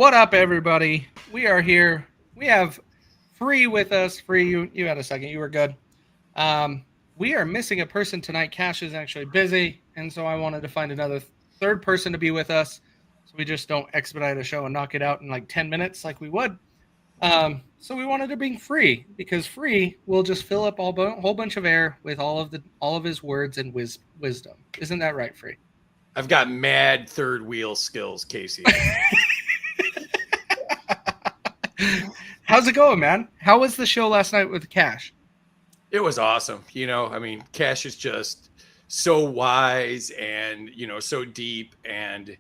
What up, everybody? We are here. We have Free with us. Free, you had a second. You were good. We are missing a person tonight. Cash is actually busy, and so I wanted to find another third person to be with us, so we just don't expedite a show and knock it out in like 10 minutes like we would. So we wanted to bring Free because Free will just fill up a whole bunch of air with all of his words and wisdom. Isn't that right, Free? I've got mad third wheel skills, Casey. How's it going, man? How was the show last night with Cash? It was awesome. Cash is just so wise and, so deep. And,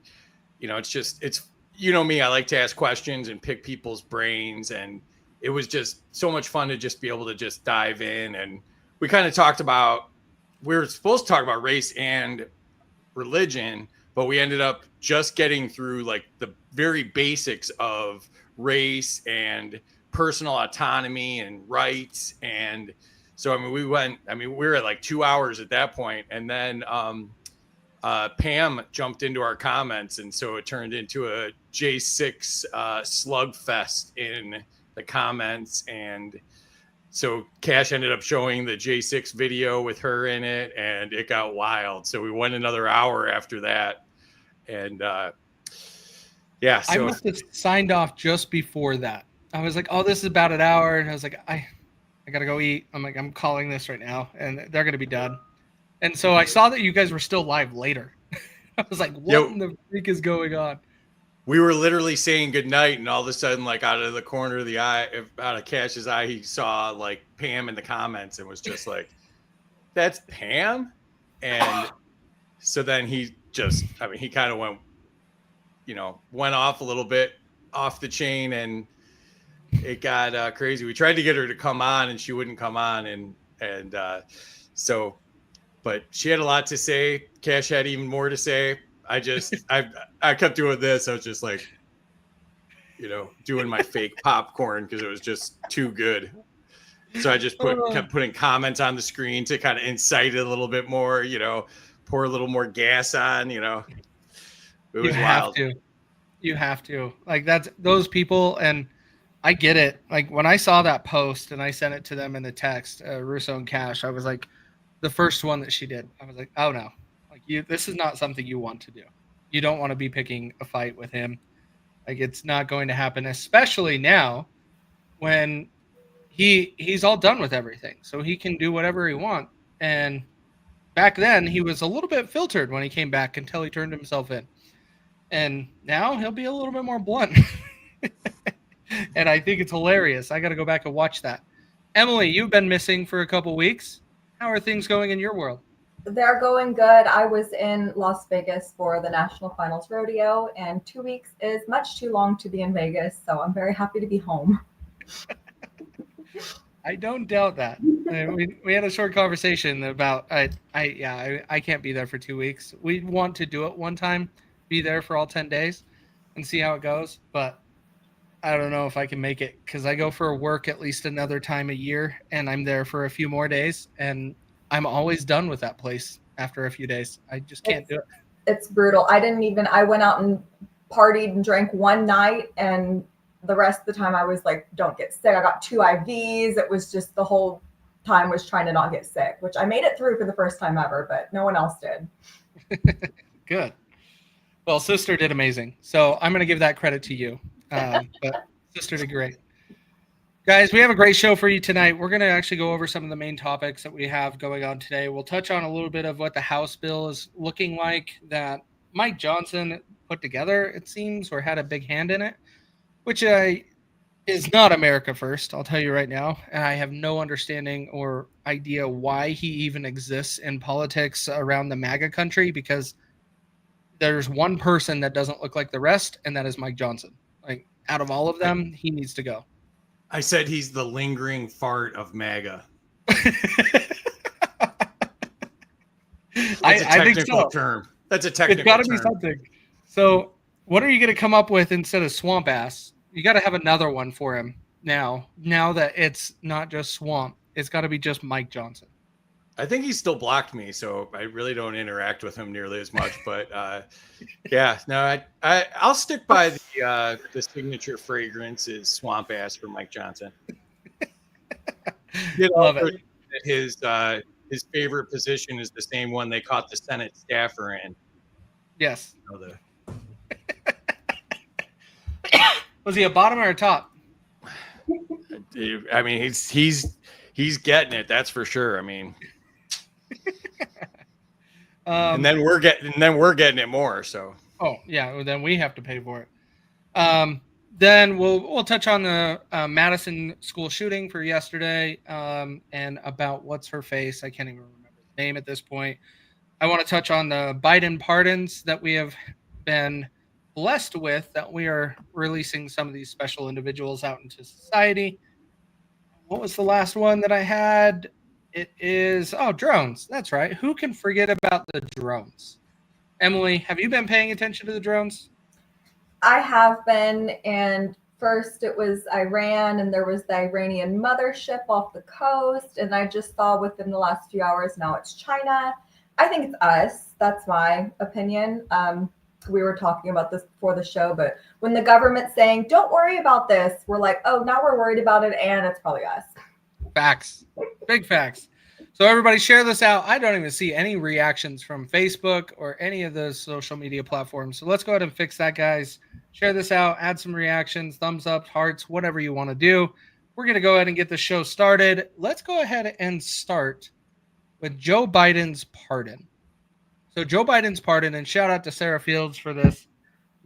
it's me, I like to ask questions and pick people's brains. And it was just so much fun to just be able to just dive in. And we kind of we were supposed to talk about race and religion, but we ended up just getting through like the very basics of race and personal autonomy and rights. And so we were at like 2 hours at that point, and then Pam jumped into our comments, and so it turned into a J6 slugfest in the comments. And so Cash ended up showing the J6 video with her in it, and it got wild. So we went another hour after that. And yeah, so I must have signed off just before that. I was like, oh, this is about an hour. And I was like, I gotta go eat. I'm calling this right now, and they're gonna be done. And so I saw that you guys were still live later. I was like, what in the freak is going on? We were literally saying goodnight, and all of a sudden, like out of the corner of the eye, out of Cash's eye, he saw like Pam in the comments and was just like, that's Pam? And so then he kind of went off a little bit off the chain, and it got crazy. We tried to get her to come on, and she wouldn't come on. But she had a lot to say. Cash had even more to say. I kept doing this. I was just like, doing my fake popcorn because it was just too good. So I just kept putting comments on the screen to kind of incite it a little bit more, pour a little more gas on, It was wild. You have to. Like, that's those people, and I get it. Like, when I saw that post and I sent it to them in the text, Russo and Cash, I was like, the first one that she did, I was like, oh no. Like, this is not something you want to do. You don't want to be picking a fight with him. Like, it's not going to happen, especially now when he's all done with everything. So he can do whatever he wants. And back then he was a little bit filtered when he came back until he turned himself in. And now he'll be a little bit more blunt. And I think it's hilarious. I got to go back and watch that. Emily, you've been missing for a couple weeks. How are things going in your world? They're going good. I was in Las Vegas for the National Finals Rodeo, and 2 weeks is much too long to be in Vegas, so I'm very happy to be home. I don't doubt that. We had a short conversation about I can't be there for 2 weeks. We want to do it one time, be there for all 10 days and see how it goes, but I don't know if I can make it because I go for work at least another time a year, and I'm there for a few more days, and I'm always done with that place after a few days. I just can't do it. It's brutal. I went out and partied and drank one night, and the rest of the time I was like, don't get sick. I got 2 IVs. It was just the whole time was trying to not get sick, which I made it through for the first time ever, but no one else did. Good. Well, sister did amazing. So I'm going to give that credit to you. But sister did great. Guys, we have a great show for you tonight. We're going to actually go over some of the main topics that we have going on today. We'll touch on a little bit of what the House bill is looking like that Mike Johnson put together, it seems, or had a big hand in it, which is not America first, I'll tell you right now. And I have no understanding or idea why he even exists in politics around the MAGA country, because there's one person that doesn't look like the rest, and that is Mike Johnson. Like, out of all of them, he needs to go. I said he's the lingering fart of MAGA. I think so. Term. That's a technical term. It's got to be something. So what are you going to come up with instead of swamp ass? You got to have another one for him now that it's not just swamp. It's got to be just Mike Johnson. I think he still blocked me, so I really don't interact with him nearly as much. But yeah, no, I'll stick by the signature fragrance is Swamp Ass for Mike Johnson. He did Love also it. that his favorite position is the same one they caught the Senate staffer in. Yes. You know, Was he a bottom or a top? I mean, he's getting it. That's for sure. I mean, and then we're getting it more. So. Oh yeah, well, then we have to pay for it. Then we'll touch on the Madison school shooting for yesterday, and about what's her face. I can't even remember the name at this point. I want to touch on the Biden pardons that we have been blessed with, that we are releasing some of these special individuals out into society. What was the last one that I had? It is drones. That's right. Who can forget about the drones? Emily, have you been paying attention to the drones? I have been, and first it was Iran, and there was the Iranian mothership off the coast, and I just saw within the last few hours now it's China. I think it's us. That's my opinion. We were talking about this before the show, but when the government's saying, don't worry about this, we're like, oh, now we're worried about it, and it's probably us. Facts. Big facts. So everybody share this out. I don't even see any reactions from Facebook or any of those social media platforms. So let's go ahead and fix that, guys. Share this out, add some reactions, thumbs up, hearts, whatever you want to do. We're going to go ahead and get the show started. Let's go ahead and start with Joe Biden's pardon. So Joe Biden's pardon, and shout out to Sarah Fields for this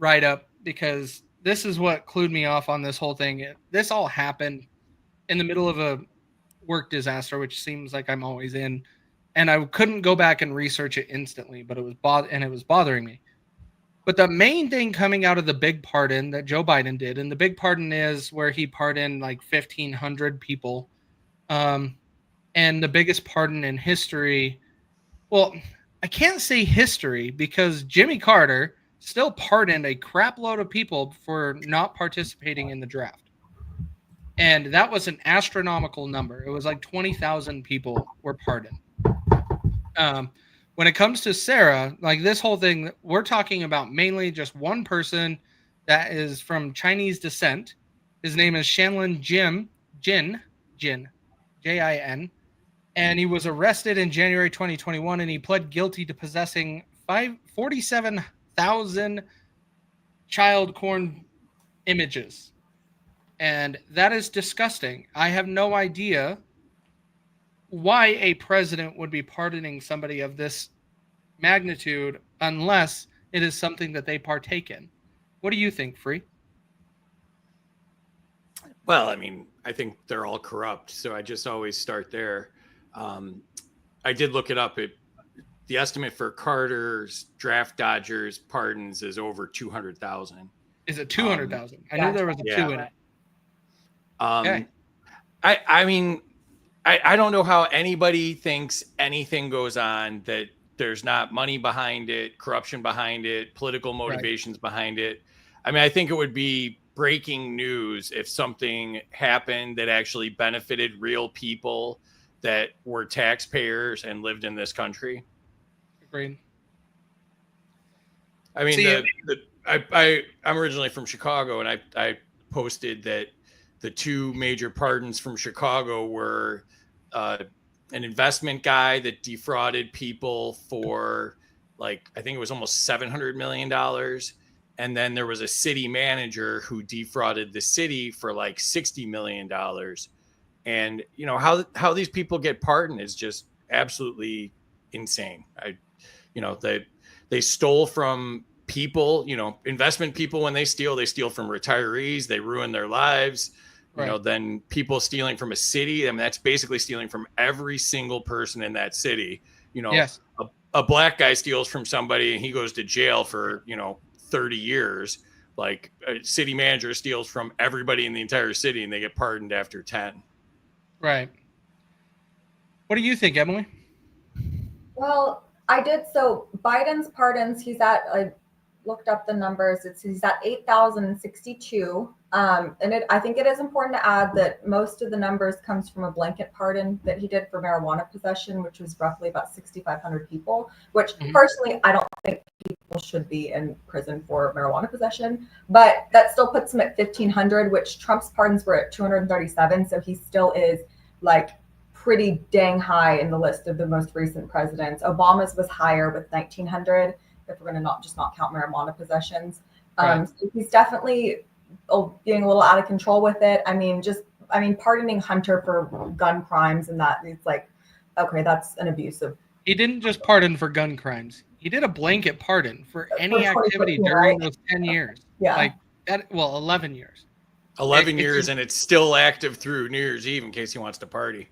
write-up, because this is what clued me off on this whole thing. This all happened in the middle of a work disaster, which seems like I'm always in, and I couldn't go back and research it instantly, but it was bothering me. But the main thing coming out of the big pardon that Joe Biden did, and the big pardon is where he pardoned like 1,500 people, and the biggest pardon in history. Well, I can't say history, because Jimmy Carter still pardoned a crap load of people for not participating in the draft. And that was an astronomical number. It was like 20,000 people were pardoned. When it comes to Sarah, like this whole thing, we're talking about mainly just one person that is from Chinese descent. His name is Shanlin Jin, Jin, and he was arrested in January 2021, and he pled guilty to possessing 47,000 child porn images. And that is disgusting. I have no idea why a president would be pardoning somebody of this magnitude unless it is something that they partake in. What do you think, Free? Well, I mean, I think they're all corrupt, so I just always start there. I did look it up. The estimate for Carter's draft dodgers pardons is over 200,000. Is it 200,000? I knew there was a 2 in it. Okay. I mean, I don't know how anybody thinks anything goes on that there's not money behind it, corruption behind it, political motivations behind it. I mean, I think it would be breaking news if something happened that actually benefited real people that were taxpayers and lived in this country. Agreed. I mean, I'm originally from Chicago, and I posted that the two major pardons from Chicago were an investment guy that defrauded people for I think it was almost $700 million. And then there was a city manager who defrauded the city for like $60 million. And, you know, how these people get pardoned is just absolutely insane. They stole from people, investment people. When they steal from retirees. They ruin their lives. Then people stealing from a city. I mean, that's basically stealing from every single person in that city. Yes. A black guy steals from somebody and he goes to jail for, 30 years. Like a city manager steals from everybody in the entire city and they get pardoned after 10. Right. What do you think, Emily? Well, I did. So Biden's pardons, he's at looked up the numbers. He's at 8,062. I think it is important to add that most of the numbers comes from a blanket pardon that he did for marijuana possession, which was roughly about 6,500 people, which personally, I don't think people should be in prison for marijuana possession, but that still puts him at 1,500, which Trump's pardons were at 237. So he still is like pretty dang high in the list of the most recent presidents. Obama's was higher with 1,900, if we're going to not count marijuana possessions. So he's definitely being a little out of control with it. I mean, pardoning Hunter for gun crimes and that, it's like, okay, that's an abuse of. He didn't just pardon for gun crimes. He did a blanket pardon for any For activity during those 10 years. Yeah. Like that, 11 years. 11 years, and it's still active through New Year's Eve in case he wants to party.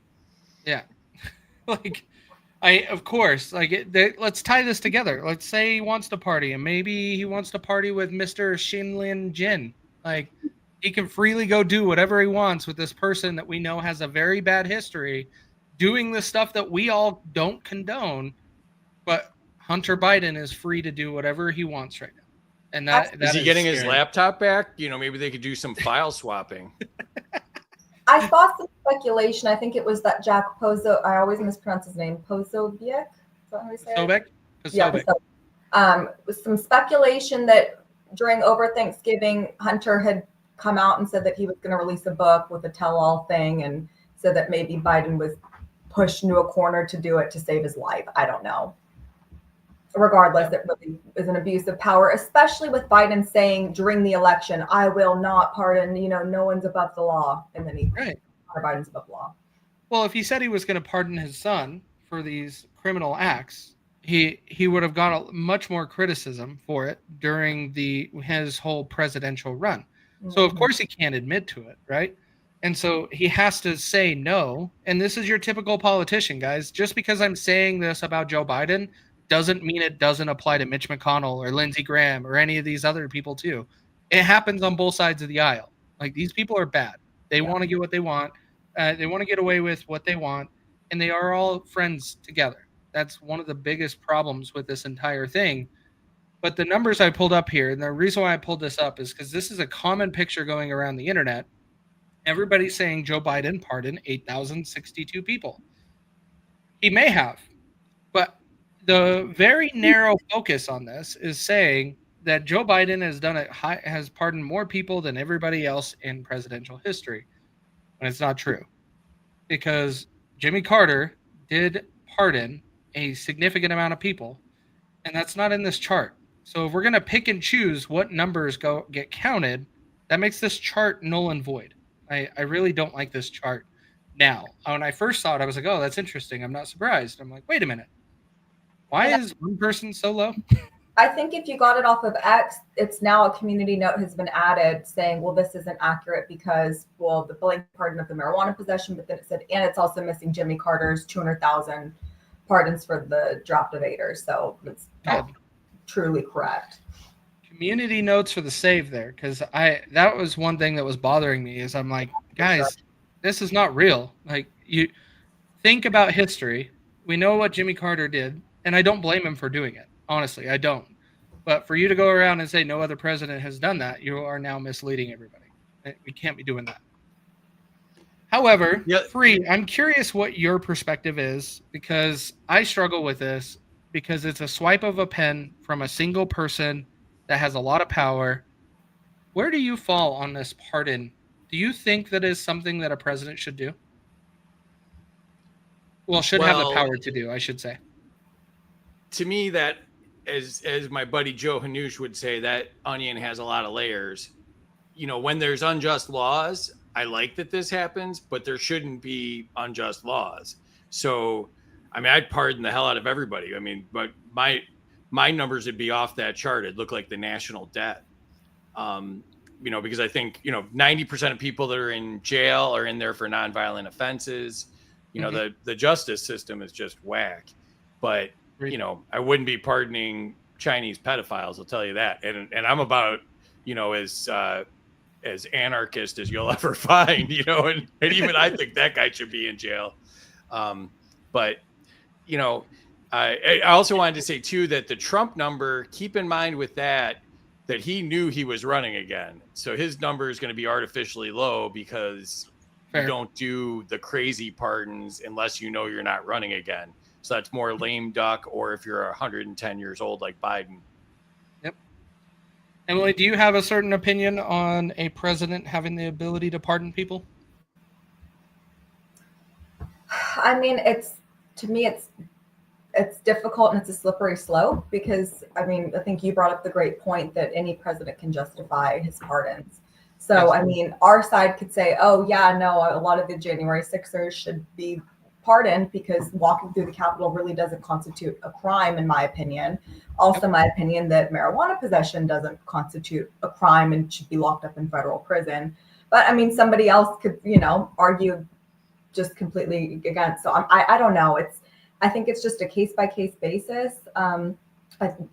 Yeah. Of course, let's tie this together. Let's say he wants to party, and maybe he wants to party with Mr. Shinlin Jin. Like, he can freely go do whatever he wants with this person that we know has a very bad history doing the stuff that we all don't condone, but Hunter Biden is free to do whatever he wants right now. And that is he getting scary. His laptop back? Maybe they could do some file swapping. I saw some speculation. I think it was that Jack Pozo. I always mispronounce his name. Pozobiec. Is that how you say it? Yeah. With some speculation that during over Thanksgiving, Hunter had come out and said that he was going to release a book with a tell-all thing, and so that maybe Biden was pushed into a corner to do it to save his life. I don't know. Regardless, it really is an abuse of power, especially with Biden saying during the election, "I will not pardon. No one's above the law," and then Hunter Biden's above the law. Well, if he said he was going to pardon his son for these criminal acts, he would have got much more criticism for it during his whole presidential run. Mm-hmm. So of course he can't admit to it, right? And so he has to say no. And this is your typical politician, guys. Just because I'm saying this about Joe Biden doesn't mean it doesn't apply to Mitch McConnell or Lindsey Graham or any of these other people too. It happens on both sides of the aisle. Like, these people are bad. They want to get what they want. They want to get away with what they want. And they are all friends together. That's one of the biggest problems with this entire thing. But the numbers I pulled up here, and the reason why I pulled this up is because this is a common picture going around the internet. Everybody's saying Joe Biden pardoned 8,062 people. He may have, but the very narrow focus on this is saying that Joe Biden has pardoned more people than everybody else in presidential history, when it's not true. Because Jimmy Carter did pardon a significant amount of people, and that's not in this chart. So if we're going to pick and choose what numbers get counted, that makes this chart null and void. I really don't like this chart now. When I first saw it, I was like, oh, that's interesting. I'm not surprised. I'm like, wait a minute. Why is one person so low? I think if you got it off of X, it's now a community note has been added saying, well, this isn't accurate because, the blanket pardon of the marijuana possession, but then it said, and it's also missing Jimmy Carter's 200,000 pardons for the draft evaders. So it's not truly correct. Community notes for the save there, because that was one thing that was bothering me is I'm like, guys, this is not real. Like, you think about history. We know what Jimmy Carter did, and I don't blame him for doing it. Honestly, I don't. But for you to go around and say no other president has done that, you are now misleading everybody. We can't be doing that. However, Free, I'm curious what your perspective is, because I struggle with this because it's a swipe of a pen from a single person that has a lot of power. Where do you fall on this pardon? Do you think that is something that a president should do? Well, have the power to do, I should say. To me, that, as my buddy Joe Hanush would say, that onion has a lot of layers. When there's unjust laws, I like that this happens, but there shouldn't be unjust laws. So, I'd pardon the hell out of everybody. But my numbers would be off that chart. It'd look like the national debt. Because I think, 90% of people that are in jail are in there for nonviolent offenses. The justice system is just whack. But, I wouldn't be pardoning Chinese pedophiles, I'll tell you that. And I'm about, as anarchist as you'll ever find, and even I think that guy should be in jail. But, I also wanted to say, too, that the Trump number, keep in mind with that, that he knew he was running again. So his number is going to be artificially low because Fair. you don't do the crazy pardons unless you know you're not running again. So that's more lame duck, or if you're 110 years old like Biden. Yep. Emily, do you have a certain opinion on a president having the ability to pardon people? I mean, to me, it's difficult and it's a slippery slope because I mean, I think you brought up the great point that any president can justify his pardons. So, I mean, our side could say, oh, yeah, no, a lot of the January 6ers should be pardoned because walking through the Capitol really doesn't constitute a crime, in my opinion. Also, my opinion that marijuana possession doesn't constitute a crime and should be locked up in federal prison. But I mean, somebody else could, argue just completely against. So I don't know. I think it's just a case by case basis.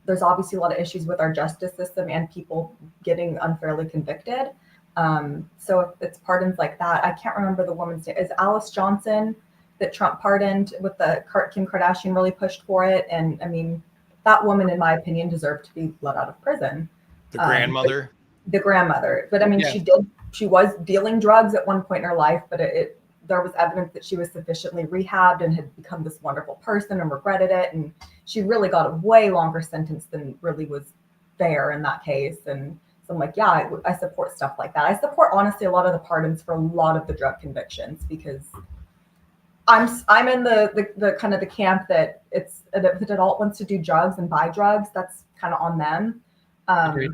There's obviously a lot of issues with our justice system and people getting unfairly convicted. So if it's pardons like that, I can't remember the woman's name. Is Alice Johnson that Trump pardoned with the Kim Kardashian really pushed for it? And I mean, that woman, in my opinion, deserved to be let out of prison. The grandmother. The grandmother, but I mean, Yeah. She was dealing drugs at one point in her life, but there was evidence that she was sufficiently rehabbed and had become this wonderful person and regretted it. And she really got a way longer sentence than really was fair in that case. And so I'm like, yeah, I support stuff like that. I support, honestly, a lot of the pardons for a lot of the drug convictions because I'm in the kind of the camp that if an adult wants to do drugs and buy drugs, that's kind of on them. Agreed.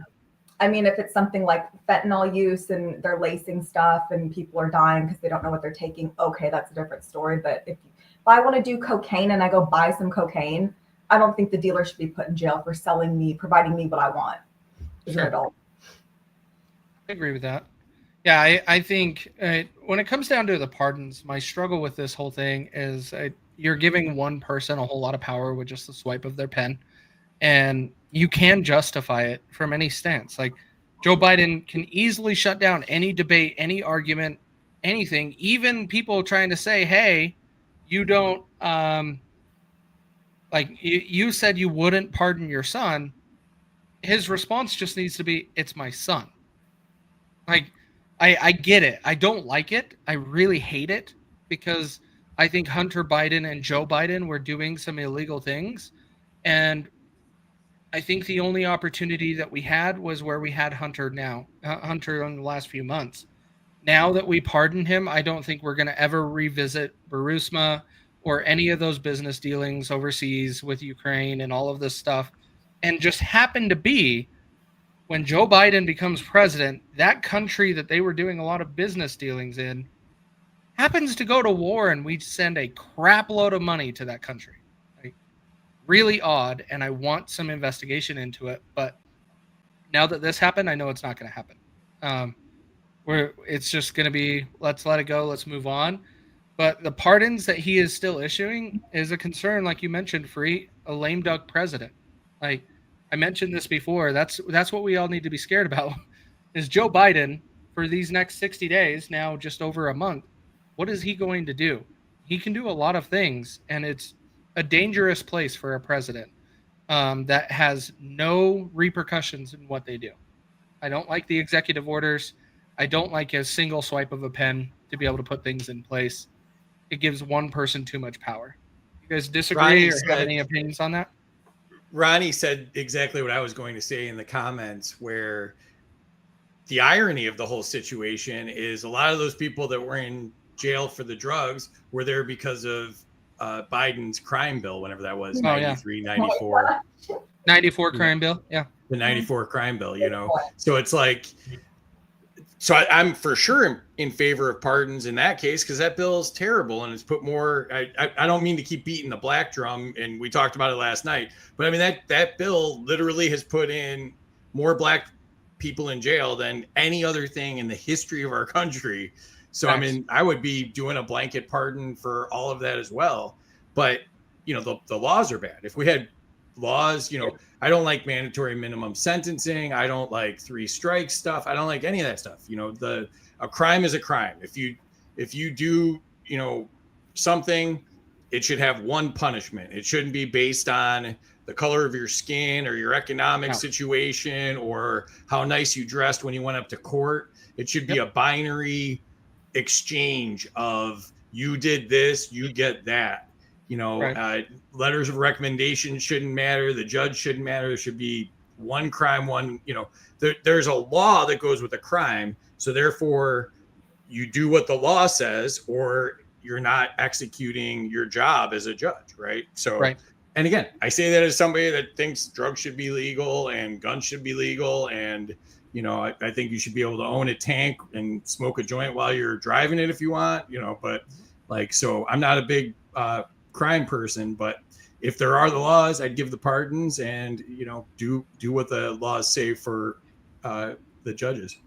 I mean, if it's something like fentanyl use and they're lacing stuff and people are dying because they don't know what they're taking, okay, that's a different story. But if I want to do cocaine and I go buy some cocaine, I don't think the dealer should be put in jail for providing me what I want as an adult. I agree with that. Yeah, I think when it comes down to the pardons, my struggle with this whole thing is you're giving one person a whole lot of power with just the swipe of their pen. And you can justify it from any stance. Like Joe Biden can easily shut down any debate, any argument, anything, even people trying to say, hey, you don't, you said you wouldn't pardon your son. His response just needs to be, it's my son. Like, I get it. I don't like it. I really hate it because I think Hunter Biden and Joe Biden were doing some illegal things. And I think the only opportunity that we had was where we had Hunter Hunter in the last few months. Now that we pardon him, I don't think we're going to ever revisit Burisma or any of those business dealings overseas with Ukraine and all of this stuff. And just happened to be when Joe Biden becomes president, that country that they were doing a lot of business dealings in happens to go to war, and we send a crap load of money to that country. Really odd, and I want some investigation into it. But now that this happened, I know it's not going to happen. It's just going to be, let's let it go, let's move on. But the pardons that he is still issuing is a concern, like you mentioned, for a lame duck president. Like I mentioned this before, that's what we all need to be scared about. Is Joe Biden for these next 60 days, now just over a month? What is he going to do? He can do a lot of things, and it's a dangerous place for a president that has no repercussions in what they do. I don't like the executive orders. I don't like a single swipe of a pen to be able to put things in place. It gives one person too much power. You guys disagree have any opinions on that? Ronnie said exactly what I was going to say in the comments, where the irony of the whole situation is a lot of those people that were in jail for the drugs were there because of Biden's crime bill, whenever that was, 93, 94. 94 crime bill, yeah. The 94 crime bill, So it's like, so I'm for sure in favor of pardons in that case, because that bill is terrible and it's put more, I don't mean to keep beating the black drum, and we talked about it last night, but I mean, that bill literally has put in more black people in jail than any other thing in the history of our country. So, I mean, I would be doing a blanket pardon for all of that as well. But, the laws are bad. If we had laws, I don't like mandatory minimum sentencing. I don't like 3 strikes stuff. I don't like any of that stuff. A crime is a crime. If you do, something, it should have one punishment. It shouldn't be based on the color of your skin or your economic No. situation or how nice you dressed when you went up to court. It should be a binary exchange of you did this, you get that. Letters of recommendation shouldn't matter. The judge shouldn't matter. There should be one crime, there's a law that goes with a crime. So therefore, you do what the law says, or you're not executing your job as a judge, right? So, and again, I say that as somebody that thinks drugs should be legal and guns should be legal, and I think you should be able to own a tank and smoke a joint while you're driving it if you want, but so I'm not a big crime person, but if there are the laws, I'd give the pardons and, do what the laws say for the judges.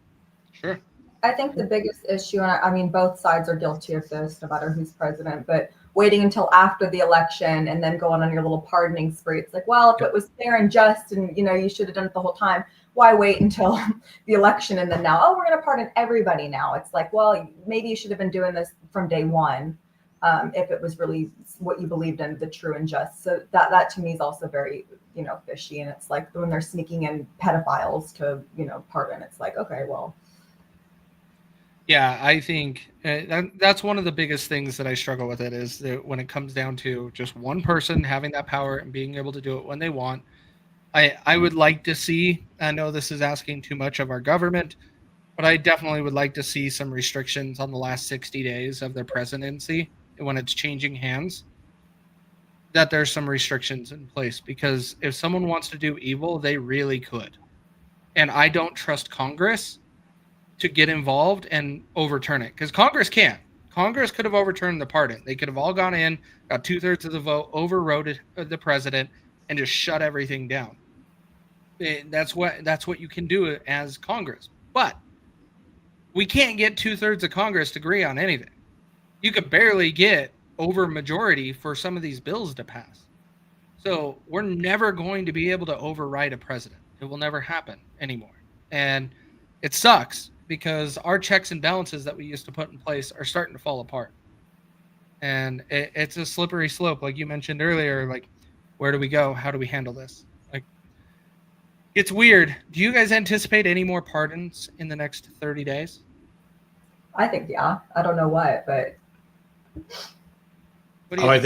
Sure. I think the biggest issue, and I mean, both sides are guilty of this, no matter who's president, but waiting until after the election and then going on your little pardoning spree. It's like, well, if it was fair and just and, you should have done it the whole time, why wait until the election and then now, we're going to pardon everybody now. It's like, well, maybe you should have been doing this from day one if it was really what you believed in, the true and just. So that to me is also very, fishy. And it's like when they're sneaking in pedophiles to, pardon, it's like, okay, well. Yeah, I think that's one of the biggest things that I struggle with it is that when it comes down to just one person having that power and being able to do it when they want. I would like to see, I know this is asking too much of our government, but I definitely would like to see some restrictions on the last 60 days of their presidency when it's changing hands, that there's some restrictions in place, because if someone wants to do evil, they really could. And I don't trust Congress to get involved and overturn it, because Congress can't. Congress could have overturned the pardon. They could have all gone in, got 2/3 of the vote, overrode the president, and just shut everything down. That's what you can do as Congress. But we can't get 2/3 of Congress to agree on anything. You could barely get over majority for some of these bills to pass. So we're never going to be able to override a president. It will never happen anymore. And it sucks because our checks and balances that we used to put in place are starting to fall apart. And it's a slippery slope. Like you mentioned earlier, like, where do we go? How do we handle this? Like, it's weird. Do you guys anticipate any more pardons in the next 30 days? I think, yeah. I don't know what, but. What do you I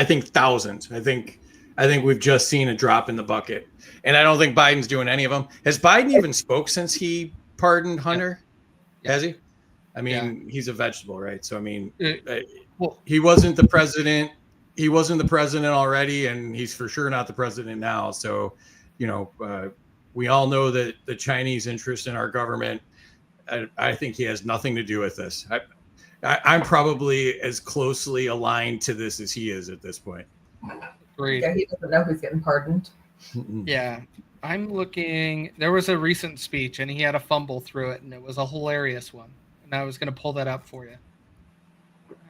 think thousands. I think we've just seen a drop in the bucket. And I don't think Biden's doing any of them. Has Biden even spoke since he pardoned Hunter? Yeah. Has he? I mean, he's a vegetable, right? So, I mean, he wasn't the president. He wasn't the president already, and he's for sure not the president now. So, we all know that the Chinese interest in our government, I think he has nothing to do with this. I'm probably as closely aligned to this as he is at this point. Agreed. Yeah, he doesn't know who's getting pardoned. Yeah. I'm looking. There was a recent speech, and he had a fumble through it, and it was a hilarious one. And I was going to pull that up for you.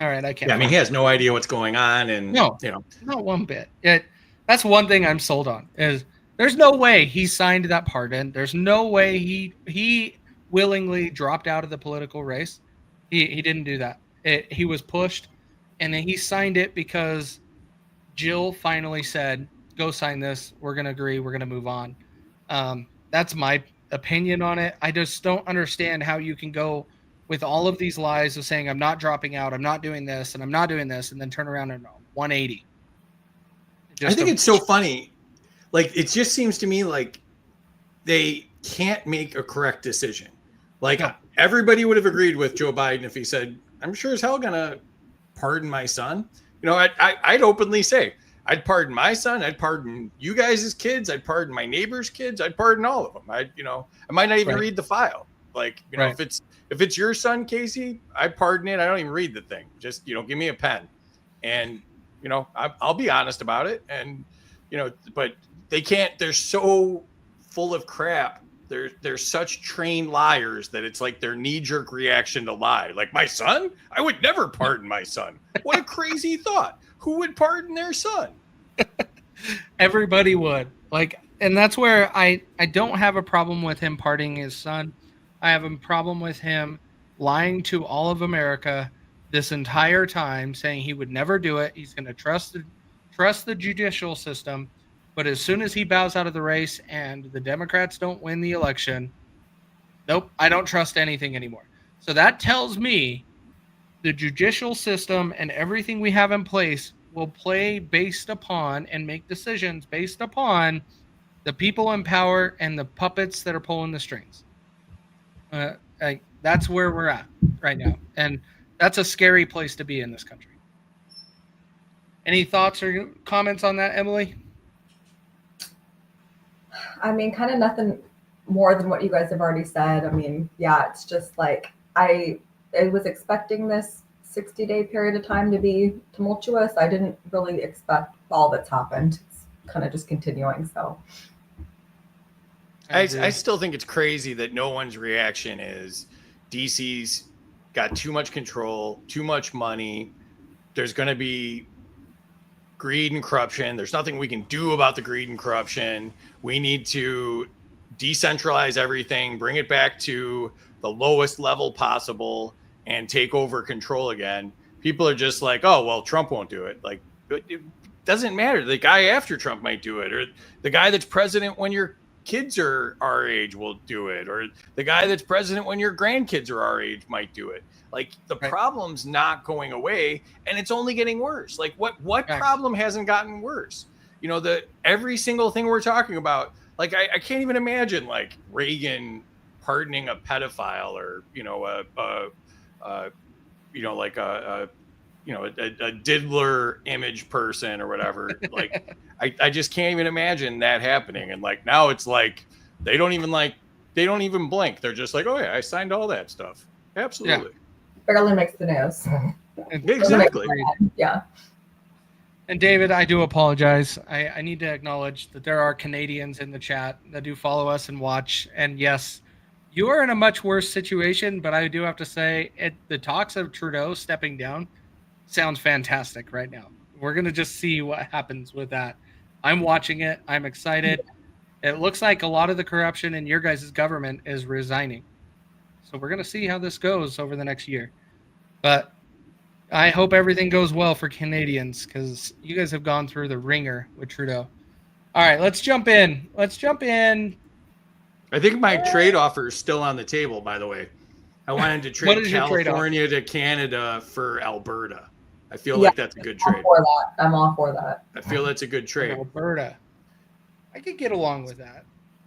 All right, I can't. Yeah, I mean, he has no idea what's going on, and not one bit. That's one thing I'm sold on. Is there's no way he signed that pardon. There's no way he willingly dropped out of the political race. He didn't do that. He was pushed, and then he signed it because Jill finally said, "Go sign this. We're gonna agree. We're gonna move on." That's my opinion on it. I just don't understand how you can go with all of these lies of saying I'm not dropping out, I'm not doing this, and I'm not doing this, and then turn around and 180. I think it's so funny. Like, it just seems to me like they can't make a correct decision. Like, everybody would have agreed with Joe Biden if he said, "I'm sure as hell gonna pardon my son." I'd openly say, I'd pardon my son. I'd pardon you guys' kids. I'd pardon my neighbors' kids. I'd pardon all of them. I might not even read the file. Like, if it's your son, Casey, I pardon it. I don't even read the thing. Just, give me a pen. And, I'll be honest about it. And, but they can't, they're so full of crap. They're such trained liars that it's like their knee-jerk reaction to lie. Like, my son? I would never pardon my son. What a crazy thought. Who would pardon their son? Everybody would. Like, and that's where I don't have a problem with him pardoning his son. I have a problem with him lying to all of America this entire time, saying he would never do it. He's going to trust trust the judicial system, but as soon as he bows out of the race and the Democrats don't win the election, nope, I don't trust anything anymore. So that tells me the judicial system and everything we have in place will play based upon and make decisions based upon the people in power and the puppets that are pulling the strings. That's where we're at right now, and that's a scary place to be in this country. Any thoughts or comments on that, Emily? I mean, kind of nothing more than what you guys have already said. I mean, yeah, it's just like I was expecting this 60-day period of time to be tumultuous. I didn't really expect all that's happened. It's kind of just continuing. So I still think it's crazy that no one's reaction is DC's got too much control, too much money. There's going to be greed and corruption. There's nothing we can do about the greed and corruption. We need to decentralize everything, bring it back to the lowest level possible, and take over control again. People are just like, oh, well, Trump won't do it. Like, it doesn't matter. The guy after Trump might do it, or the guy that's president when you're kids are our age will do it, or the guy that's president when your grandkids are our age might do it. Like, the problem's not going away, and it's only getting worse. Like, what problem hasn't gotten worse? You know, every single thing we're talking about, like, I can't even imagine like Reagan pardoning a pedophile, or a diddler image person or whatever. Like, I just can't even imagine that happening. And like, now it's like they don't even blink. They're just like, oh yeah, I signed all that stuff. Absolutely. Yeah. Barely makes the news. Exactly. Yeah. And David, I do apologize. I need to acknowledge that there are Canadians in the chat that do follow us and watch. And yes, you are in a much worse situation, but I do have to say the talks of Trudeau stepping down sounds fantastic right now. We're going to just see what happens with that. I'm watching it. I'm excited. It looks like a lot of the corruption in your guys' government is resigning. So we're going to see how this goes over the next year. But I hope everything goes well for Canadians, because you guys have gone through the ringer with Trudeau. All right, let's jump in. I think my trade offer is still on the table, by the way. I wanted to trade California to Canada for Alberta. I feel like that's a good trade. I'm all for that. I feel that's a good trade. Alberta. I could get along with that.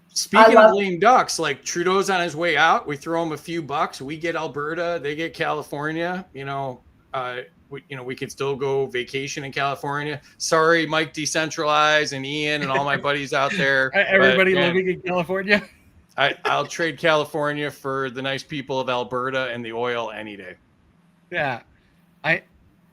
Speaking of lame ducks, like, Trudeau's on his way out. We throw him a few bucks. We get Alberta. They get California. We can still go vacation in California. Sorry, Mike Decentralize and Ian and all my buddies out there. Everybody living in California. I'll trade California for the nice people of Alberta and the oil any day. Yeah.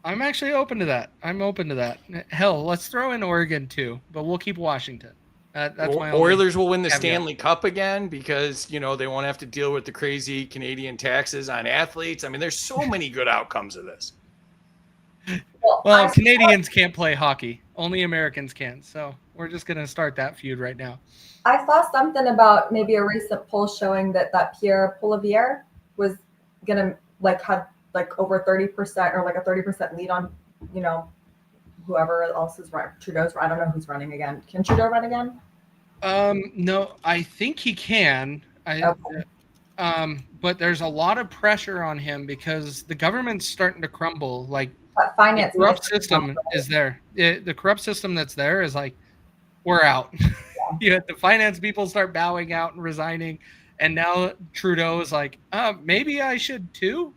I'm actually open to that. I'm open to that. Hell, let's throw in Oregon too, but we'll keep Washington. That's my Oilers will win the Stanley Cup again because, they won't have to deal with the crazy Canadian taxes on athletes. I mean, there's so many good outcomes of this. Well, Canadians can't play hockey. Only Americans can. So we're just going to start that feud right now. I saw something about maybe a recent poll showing that Pierre Poilievre was going to have over 30% or a 30% lead on, whoever else is running. Trudeau's. I don't know who's running again. Can Trudeau run again? No, I think he can. But there's a lot of pressure on him because the government's starting to crumble. Like, the corrupt system is there. The corrupt system that's there is like, we're out. Yeah. The finance people start bowing out and resigning, and now Trudeau is like, maybe I should too.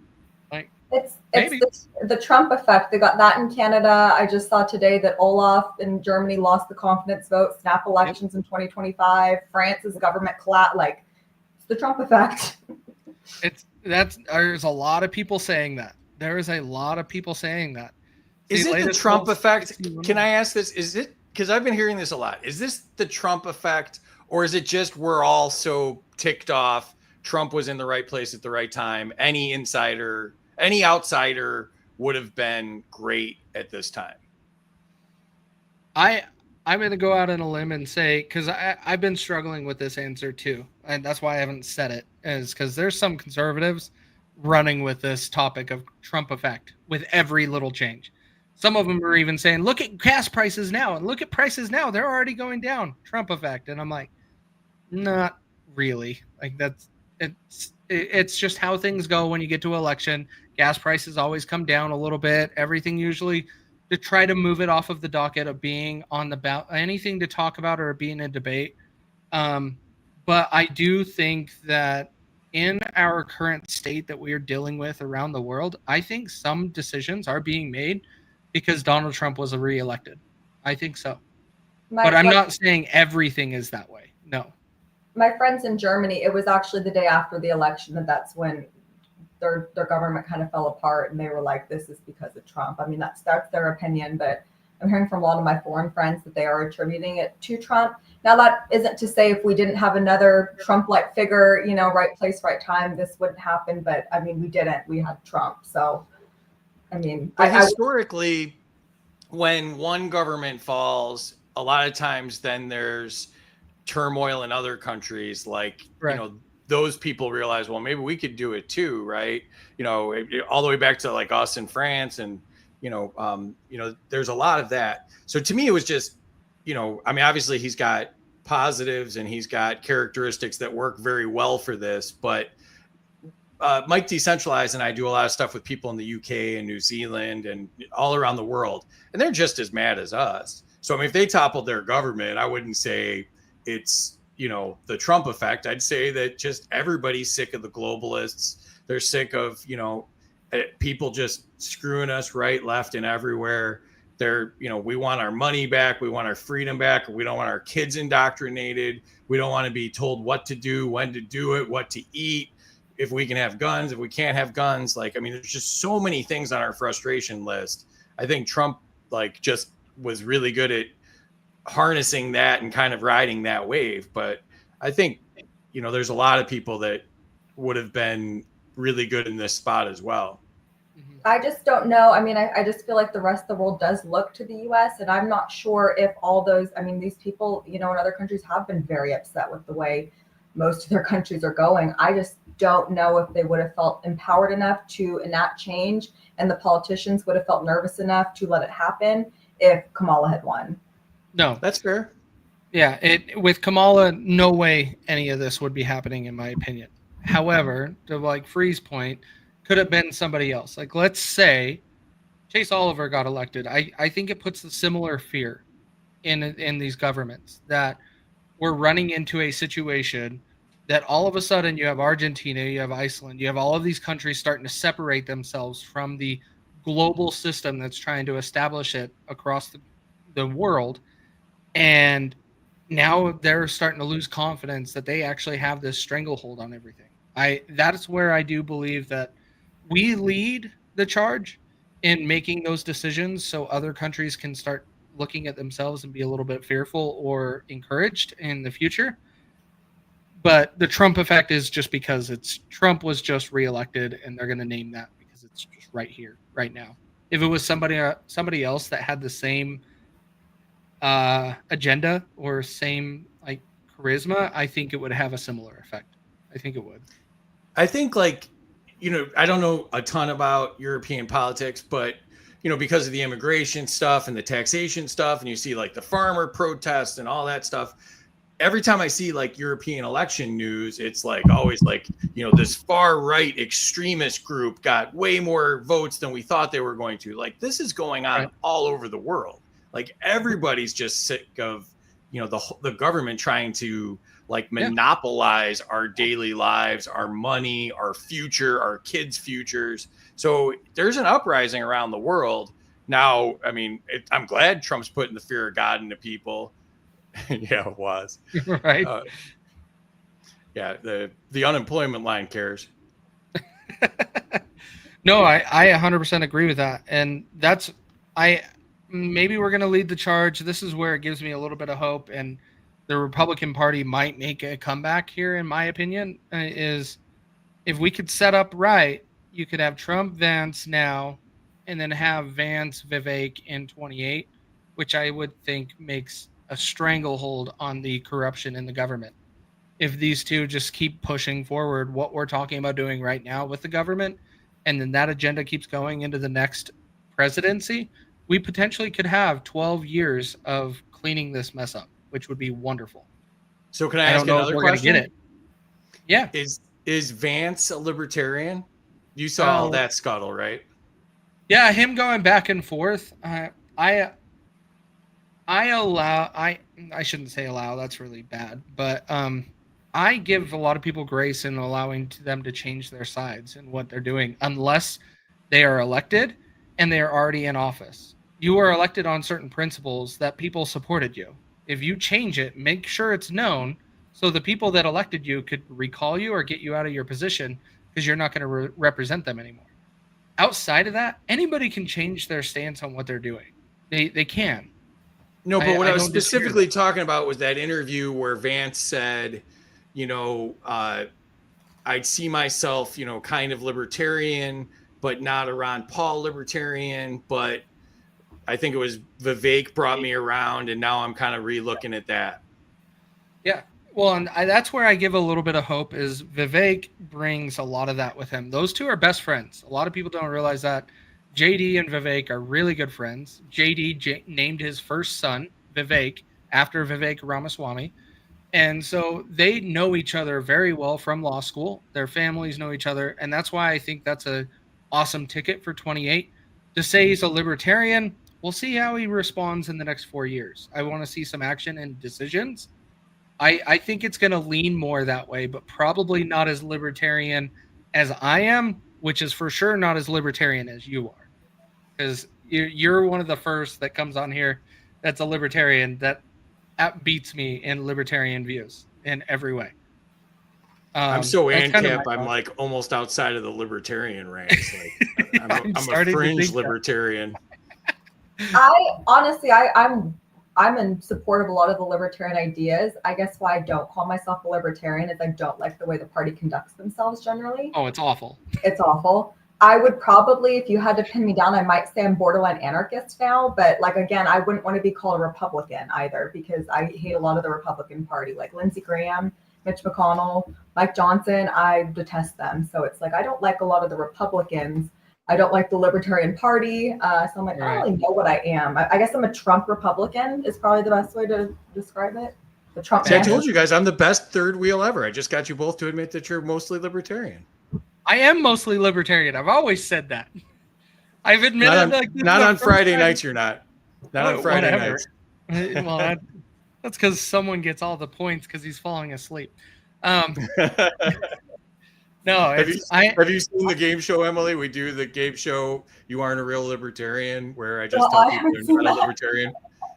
Like, it's the Trump effect. They got that in Canada. I just saw today that Olaf in Germany lost the confidence vote. Snap elections in 2025. France's government collapsed. Like, it's the Trump effect. There's a lot of people saying that. There is a lot of people saying that. Is it the Trump effect? Can I ask this? Is it, because I've been hearing this a lot, is this the Trump effect, or is it just we're all so ticked off Trump was in the right place at the right time? Any outsider would have been great at this time. I'm going to go out on a limb and say, because I've been struggling with this answer too, and that's why I haven't said it, is because there's some conservatives running with this topic of Trump effect with every little change. Some of them are even saying, look at gas prices now and look at prices now. They're already going down. Trump effect. And I'm like, not really. Like it's just how things go when you get to election. Gas prices always come down a little bit. Everything usually to try to move it off of the docket of being on the ballot, anything to talk about or being a debate. But I do think that in our current state that we are dealing with around the world, I think some decisions are being made because Donald Trump was reelected. I think so. But I'm not saying everything is that way. No. My friends in Germany, it was actually the day after the election that's when their government kind of fell apart, and they were like, this is because of Trump. I mean, that's their opinion, but I'm hearing from a lot of my foreign friends that they are attributing it to Trump. Now, that isn't to say if we didn't have another Trump-like figure, right place, right time, this wouldn't happen. But I mean, we didn't. We had Trump. So, I mean, historically, when one government falls, a lot of times then there's turmoil in other countries. Like, right. Those people realize, well, maybe we could do it too, right? All the way back to like us in France, and there's a lot of that. So to me, it was just, I mean, obviously he's got positives and he's got characteristics that work very well for this, but Mike Decentralized and I do a lot of stuff with people in the UK and New Zealand and all around the world, and they're just as mad as us. So I mean, if they toppled their government, I wouldn't say it's, the Trump effect. I'd say that just everybody's sick of the globalists. They're sick of, people just screwing us right, left, and everywhere. We want our money back. We want our freedom back. We don't want our kids indoctrinated. We don't want to be told what to do, when to do it, what to eat, if we can have guns, if we can't have guns. Like, I mean, there's just so many things on our frustration list. I think Trump, just was really good at harnessing that and kind of riding that wave. But I think, there's a lot of people that would have been really good in this spot as well. I just don't know. I mean, I just feel like the rest of the world does look to the US, and I'm not sure if all those, I mean, these people, in other countries have been very upset with the way most of their countries are going. I just don't know if they would have felt empowered enough to enact change, and the politicians would have felt nervous enough to let it happen if Kamala had won. No, that's fair. Yeah, with Kamala, no way any of this would be happening, in my opinion. However, to Free's point, could have been somebody else. Like, let's say Chase Oliver got elected. I think it puts a similar fear in these governments that we're running into a situation that all of a sudden you have Argentina, you have Iceland, you have all of these countries starting to separate themselves from the global system that's trying to establish it across the world. And now they're starting to lose confidence that they actually have this stranglehold on everything. That's where I do believe that we lead the charge in making those decisions so other countries can start looking at themselves and be a little bit fearful or encouraged in the future. But the Trump effect is just because Trump was just reelected, and they're going to name that because it's just right here, right now. If it was somebody else that had the same agenda or same charisma, I think it would have a similar effect. I think it would. I think I don't know a ton about European politics, but because of the immigration stuff and the taxation stuff, and you see the farmer protests and all that stuff, every time I see European election news, it's always this far right extremist group got way more votes than we thought they were going to. This is going on all over the world. Everybody's just sick of the government trying to monopolize our daily lives, our money, our future, our kids' futures. So there's an uprising around the world now. I mean, I'm glad Trump's putting the fear of God into people. Yeah, it was. Right. Yeah, the unemployment line cares. No, I 100% agree with that. And maybe we're going to lead the charge. This is where it gives me a little bit of hope, and the Republican Party might make a comeback here, in my opinion, is if we could set up right, you could have Trump, Vance now, and then have Vance, Vivek in 28, which I would think makes a stranglehold on the corruption in the government. If these two just keep pushing forward what we're talking about doing right now with the government, and then that agenda keeps going into the next presidency, we potentially could have 12 years of cleaning this mess up, which would be wonderful. So can I I ask don't know if another we're going to get question? it. Yeah. Is Vance a libertarian? You saw all Well, that scuttle, right? yeah, him going back and forth. I I shouldn't say allow, that's really bad, but I give a lot of people grace in allowing them to change their sides and what they're doing unless they are elected and they are already in office. You are elected on certain principles that people supported you. If you change it, make sure it's known so the people that elected you could recall you or get you out of your position because you're not going to represent them anymore. Outside of that, anybody can change their stance on what they're doing. They can. No, but what I was don't disagree with specifically that. talking about was that interview where Vance said, I'd see myself, kind of libertarian, but not a Ron Paul libertarian. But I think it was Vivek brought me around, and now I'm kind of re-looking at that. Yeah. Well, and that's where I give a little bit of hope is Vivek brings a lot of that with him. Those two are best friends. A lot of people don't realize that. JD and Vivek are really good friends. JD named his first son Vivek after Vivek Ramaswamy. And so they know each other very well from law school. Their families know each other. And that's why I think that's a awesome ticket for 28. To say he's a libertarian, we'll see how he responds in the next 4 years. I want to see some action and decisions. I think it's going to lean more that way, but probably not as libertarian as I am, which is for sure not as libertarian as you are. Because you're one of the first that comes on here that's a libertarian that beats me in libertarian views in every way. I'm so that's kind of ANCAP, my I'm thought. like almost outside of the libertarian ranks. Like I'm a starting to fringe think that. libertarian. I'm in support of a lot of the libertarian ideas. I guess why I don't call myself a libertarian is I don't like the way the party conducts themselves generally. Oh, it's awful. It's awful. I would probably, if you had to pin me down, I might say I'm borderline anarchist now. But like, again, I wouldn't want to be called a Republican either because I hate a lot of the Republican Party, like Lindsey Graham, Mitch McConnell, Mike Johnson. I detest them. So it's like, I don't like a lot of the Republicans. I don't like the Libertarian Party. So I'm like, I don't really know what I am. I guess I'm a Trump Republican is probably the best way to describe it. The Trump. See, I told you guys I'm the best third wheel ever. I just got you both to admit that you're mostly libertarian. I am mostly libertarian. I've always said that. I've admitted not on Friday nights. You're not. Not on Friday whatever. nights. Well, that's because someone gets all the points because he's falling asleep. No, have you seen the game show, Emily? We do the game show. You aren't a real libertarian, where I just tell people they're not a libertarian.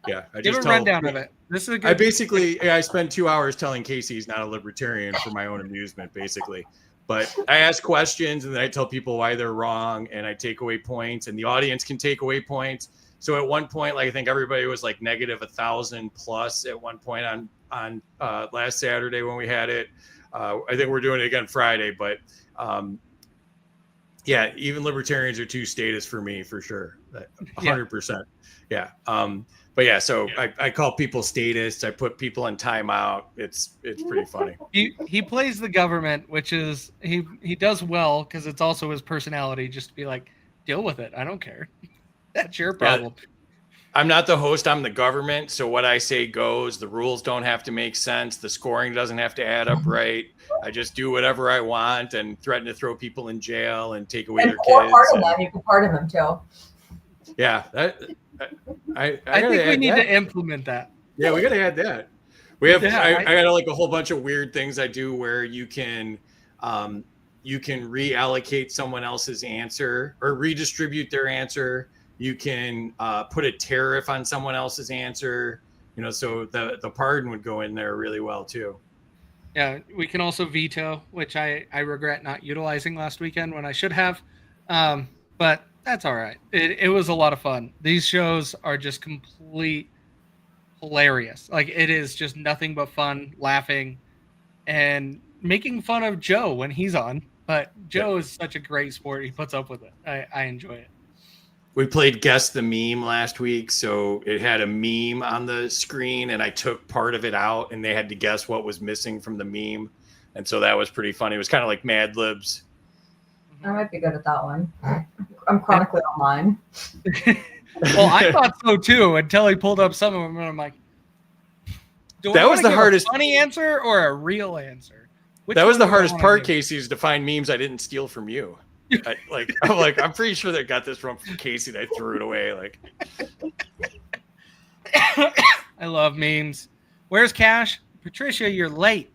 Yeah, I give just a rundown of it. This is a good. I spend 2 hours telling Casey he's not a libertarian for my own amusement, basically. But I ask questions and then I tell people why they're wrong, and I take away points, and the audience can take away points. So at one point, like I think everybody was like negative 1,000 plus at one point on last Saturday when we had it. I think we're doing it again Friday, but yeah, even libertarians are too status for me for sure. 100%. Yeah. But yeah, so I call people statists. I put people in timeout. It's pretty funny. He plays the government, which is he does well because it's also his personality. Just to be like, deal with it. I don't care. That's your problem. Yeah. I'm not the host. I'm the government. So what I say goes. The rules don't have to make sense. The scoring doesn't have to add up right. I just do whatever I want and threaten to throw people in jail and take away their kids. You can pardon them too. Yeah, I think we need to implement that. Yeah, we got to add that. We have. Yeah, I got like a whole bunch of weird things I do where you can reallocate someone else's answer or redistribute their answer. You can put a tariff on someone else's answer. So the pardon would go in there really well too. Yeah, we can also veto, which I regret not utilizing last weekend when I should have. But that's all right. It was a lot of fun. These shows are just complete hilarious. Like it is just nothing but fun, laughing, and making fun of Joe when he's on. But Joe is such a great sport. He puts up with it. I enjoy it. We played Guess the Meme last week, so it had a meme on the screen, and I took part of it out, and they had to guess what was missing from the meme, and so that was pretty funny. It was kind of like Mad Libs. I might be good at that one. I'm chronically online. Well, I thought so too until he pulled up some of them, and I'm like, That was the hardest. A funny answer or a real answer? That was the hardest part, Casey, is to find memes I didn't steal from you. I'm pretty sure they got this from Casey. And I threw it away. Like, I love memes. Where's Cash? Patricia, you're late.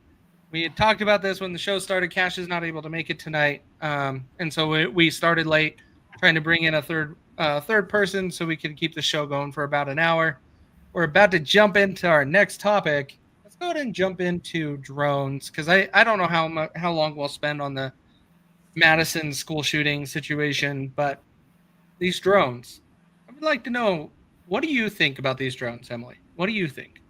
We had talked about this when the show started. Cash is not able to make it tonight, and so we started late, trying to bring in a third person so we can keep the show going for about an hour. We're about to jump into our next topic. Let's go ahead and jump into drones, because I don't know how long we'll spend on the Madison school shooting situation, but these drones. I would like to know, what do you think about these drones, Emily? What do you think?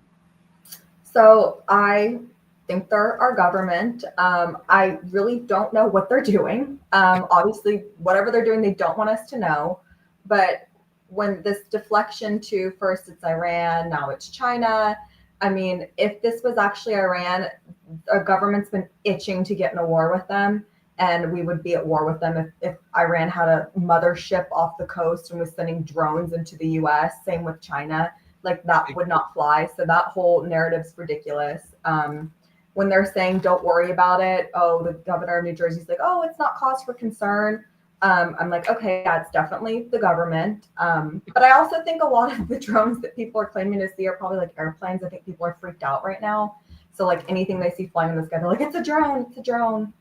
So I think they're our government. I really don't know what they're doing. Obviously, whatever they're doing, they don't want us to know. But when this deflection to first it's Iran, now it's China. I mean, if this was actually Iran, our government's been itching to get in a war with them. And we would be at war with them if Iran had a mothership off the coast and was sending drones into the US. Same with China. Like, that would not fly. So that whole narrative's ridiculous. When they're saying, don't worry about it. Oh, the governor of New Jersey's like, oh, it's not cause for concern. I'm like, okay, yeah, it's definitely the government. But I also think a lot of the drones that people are claiming to see are probably like airplanes. I think people are freaked out right now. So like anything they see flying in the sky, they're like, it's a drone, it's a drone.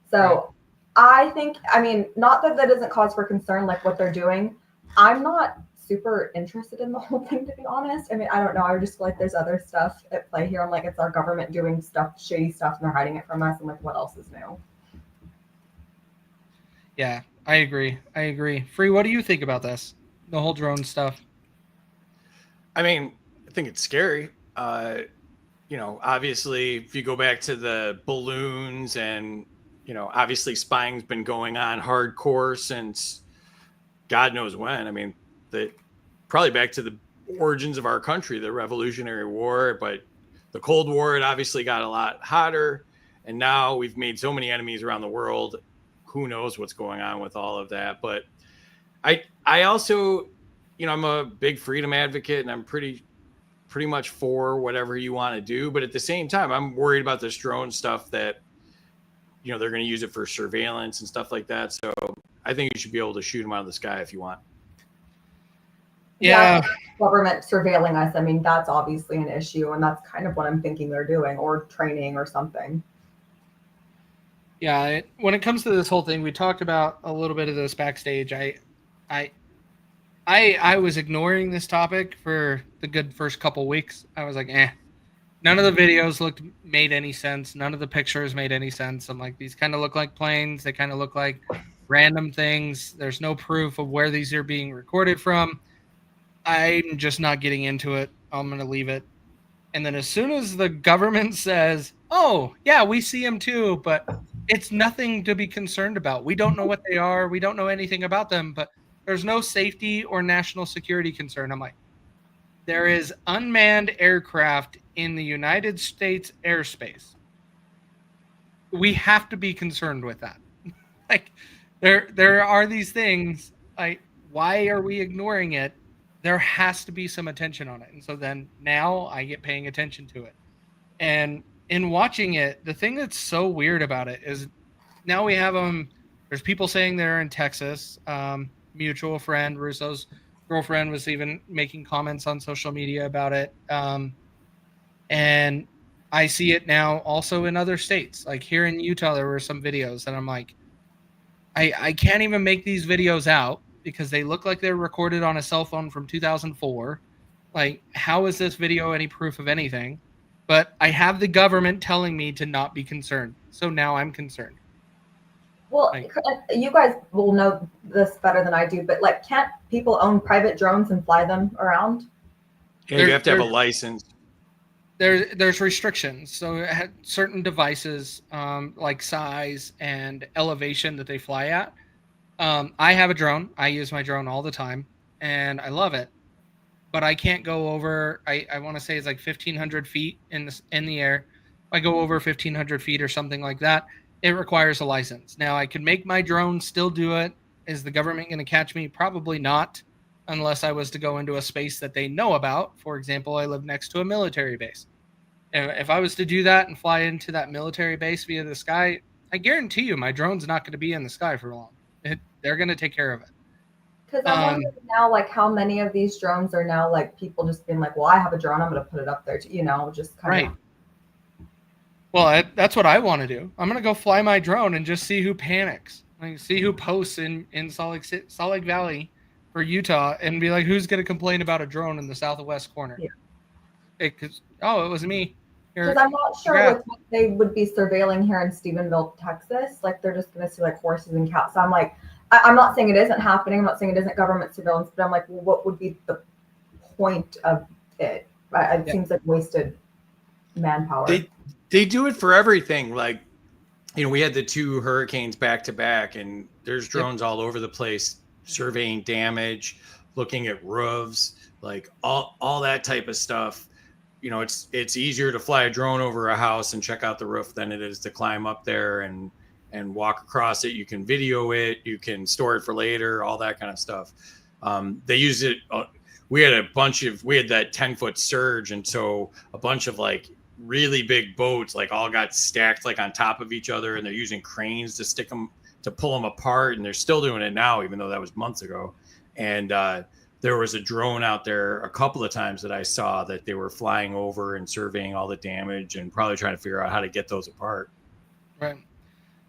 So I think, I mean, not that doesn't cause for concern, like what they're doing. I'm not super interested in the whole thing, to be honest. I mean, I don't know. I just feel like there's other stuff at play here. I'm like, it's our government doing stuff, shady stuff, and they're hiding it from us. I'm like, what else is new? Yeah, I agree. Free, what do you think about this? The whole drone stuff? I mean, I think it's scary. Obviously, if you go back to the balloons and, obviously spying's been going on hardcore since God knows when. I mean, probably back to the origins of our country, the Revolutionary War, but the Cold War, it obviously got a lot hotter. And now we've made so many enemies around the world. Who knows what's going on with all of that. But I also, I'm a big freedom advocate, and I'm pretty much for whatever you want to do. But at the same time, I'm worried about this drone stuff that, they're going to use it for surveillance and stuff like that. So I think you should be able to shoot them out of the sky if you want. Yeah. Government surveilling us. I mean, that's obviously an issue, and that's kind of what I'm thinking they're doing, or training or something. Yeah. When it comes to this whole thing, we talked about a little bit of this backstage. I was ignoring this topic for the good first couple weeks. I was like, none of the videos made any sense. None of the pictures made any sense. I'm like, these kind of look like planes. They kind of look like random things. There's no proof of where these are being recorded from. I'm just not getting into it. I'm going to leave it. And then as soon as the government says, oh, yeah, we see them too, but it's nothing to be concerned about. We don't know what they are. We don't know anything about them, but there's no safety or national security concern. I'm like, there is unmanned aircraft in the United States airspace. We have to be concerned with that. Like, there are these things. Like, why are we ignoring it? There has to be some attention on it. And so then now I get paying attention to it. And in watching it, the thing that's so weird about it is now we have there's people saying they're in Texas. Mutual friend, Russo's girlfriend, was even making comments on social media about it. And I see it now also in other states. Like here in Utah, there were some videos that I'm like, I can't even make these videos out because they look like they're recorded on a cell phone from 2004. Like, how is this video any proof of anything? But I have the government telling me to not be concerned. So now I'm concerned. Well, you guys will know this better than I do, but like, can't people own private drones and fly them around? Yeah, you have to have a license. There's restrictions. So certain devices, like size and elevation that they fly at. I have a drone. I use my drone all the time, and I love it. But I can't go over. I want to say it's like 1,500 feet in the air. If I go over 1,500 feet or something like that, it requires a license. Now I could make my drone still do it. Is the government going to catch me? Probably not. unless I was to go into a space that they know about. For example, I live next to a military base. And if I was to do that and fly into that military base via the sky, I guarantee you my drone's not going to be in the sky for long. They're going to take care of it. Because I'm wondering now, like, how many of these drones are now like people just being like, well, I have a drone, I'm going to put it up there, just kind of. Well, that's what I want to do. I'm going to go fly my drone and just see who panics. Like, see who posts in Salt Lake Valley for Utah and be like, who's going to complain about a drone in the southwest corner? Yeah. Because, it was me. Because I'm not sure what they would be surveilling here in Stephenville, Texas. Like, they're just going to see like horses and cows. So I'm like, I'm not saying it isn't happening. I'm not saying it isn't government surveillance, but I'm like, well, what would be the point of it? It seems like wasted manpower. They do it for everything. Like, we had the 2 hurricanes back to back, and there's drones all over the place surveying damage, looking at roofs, like all that type of stuff. It's easier to fly a drone over a house and check out the roof than it is to climb up there and walk across it. You can video it, you can store it for later, all that kind of stuff. They use it. We had that 10-foot surge. And so a bunch of like really big boats, like all got stacked like on top of each other, and they're using cranes to pull them apart. And they're still doing it now, even though that was months ago. And, there was a drone out there a couple of times that I saw that they were flying over and surveying all the damage and probably trying to figure out how to get those apart. Right.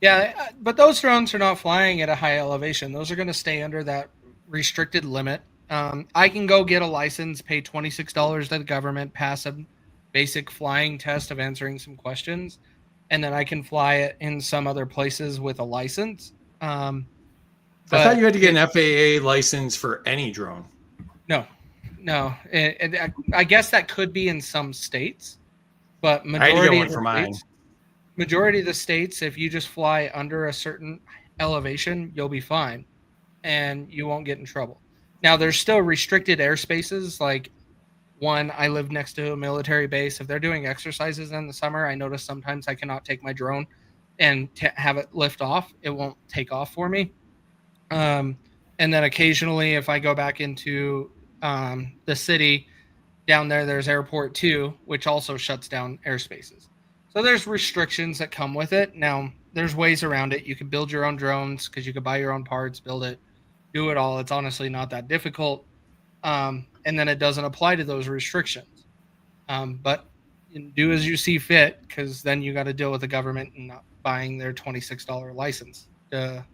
Yeah, but those drones are not flying at a high elevation. Those are going to stay under that restricted limit. I can go get a license, pay $26 to the government, pass a basic flying test of answering some questions, and then I can fly it in some other places with a license. I thought you had to get an FAA license for any drone. No. I guess that could be in some states, but majority of the states, if you just fly under a certain elevation, you'll be fine, and you won't get in trouble. Now, there's still restricted airspaces. Like, I live next to a military base. If they're doing exercises in the summer, I notice sometimes I cannot take my drone and have it lift off. It won't take off for me. And then occasionally, if I go back into the city down there's Airport 2, which also shuts down airspaces. So there's restrictions that come with it. Now, there's ways around it. You can build your own drones because you can buy your own parts, build it, do it all. It's honestly not that difficult. And then it doesn't apply to those restrictions. But do as you see fit, because then you got to deal with the government and not buying their $26 license to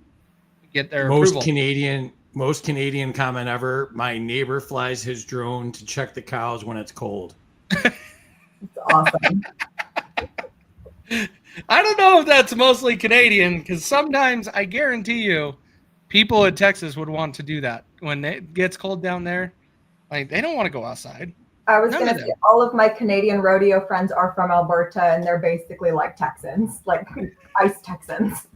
get their approval. Most Canadian comment ever. My neighbor flies his drone to check the cows when it's cold. It's awesome. I don't know if that's mostly Canadian, because sometimes I guarantee you people in Texas would want to do that when it gets cold down there. Like, they don't want to go outside. I was going to say, all of my Canadian rodeo friends are from Alberta, and they're basically like Texans, like ice Texans.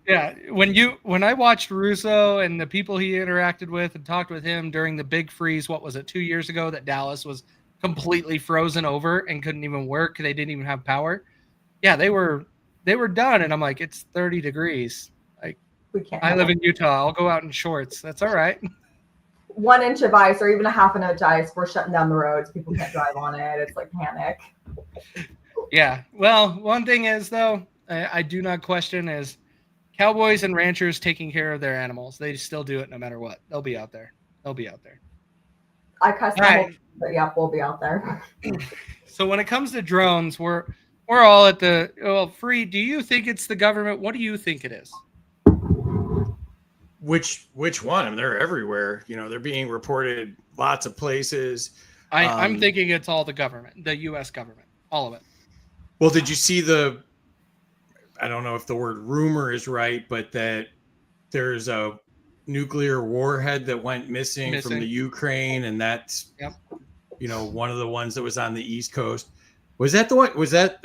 Yeah, when I watched Russo and the people he interacted with and talked with him during the big freeze, what was it, 2 years ago, that Dallas was completely frozen over and couldn't even work. They didn't even have power. Yeah, they were done, and I'm like, it's 30 degrees. Like, I live in Utah. I'll go out in shorts. That's all right. 1 inch of ice or even a half an inch of ice, we're shutting down the roads. People can't drive on it. It's like panic. Yeah. Well, one thing is, though, I do not question is cowboys and ranchers taking care of their animals. They still do it no matter what. They'll be out there. I cuss them, but yeah, we'll be out there. So when it comes to drones, we're all at Free. Do you think it's the government? What do you think it is? Which one? I mean, they're everywhere. They're being reported lots of places. I'm thinking it's all the government, the U.S. government, all of it. Well, did you see I don't know if the word rumor is right, but that there's a nuclear warhead that went missing from the Ukraine, and that's one of the ones that was on the East Coast. Was that the one? Was that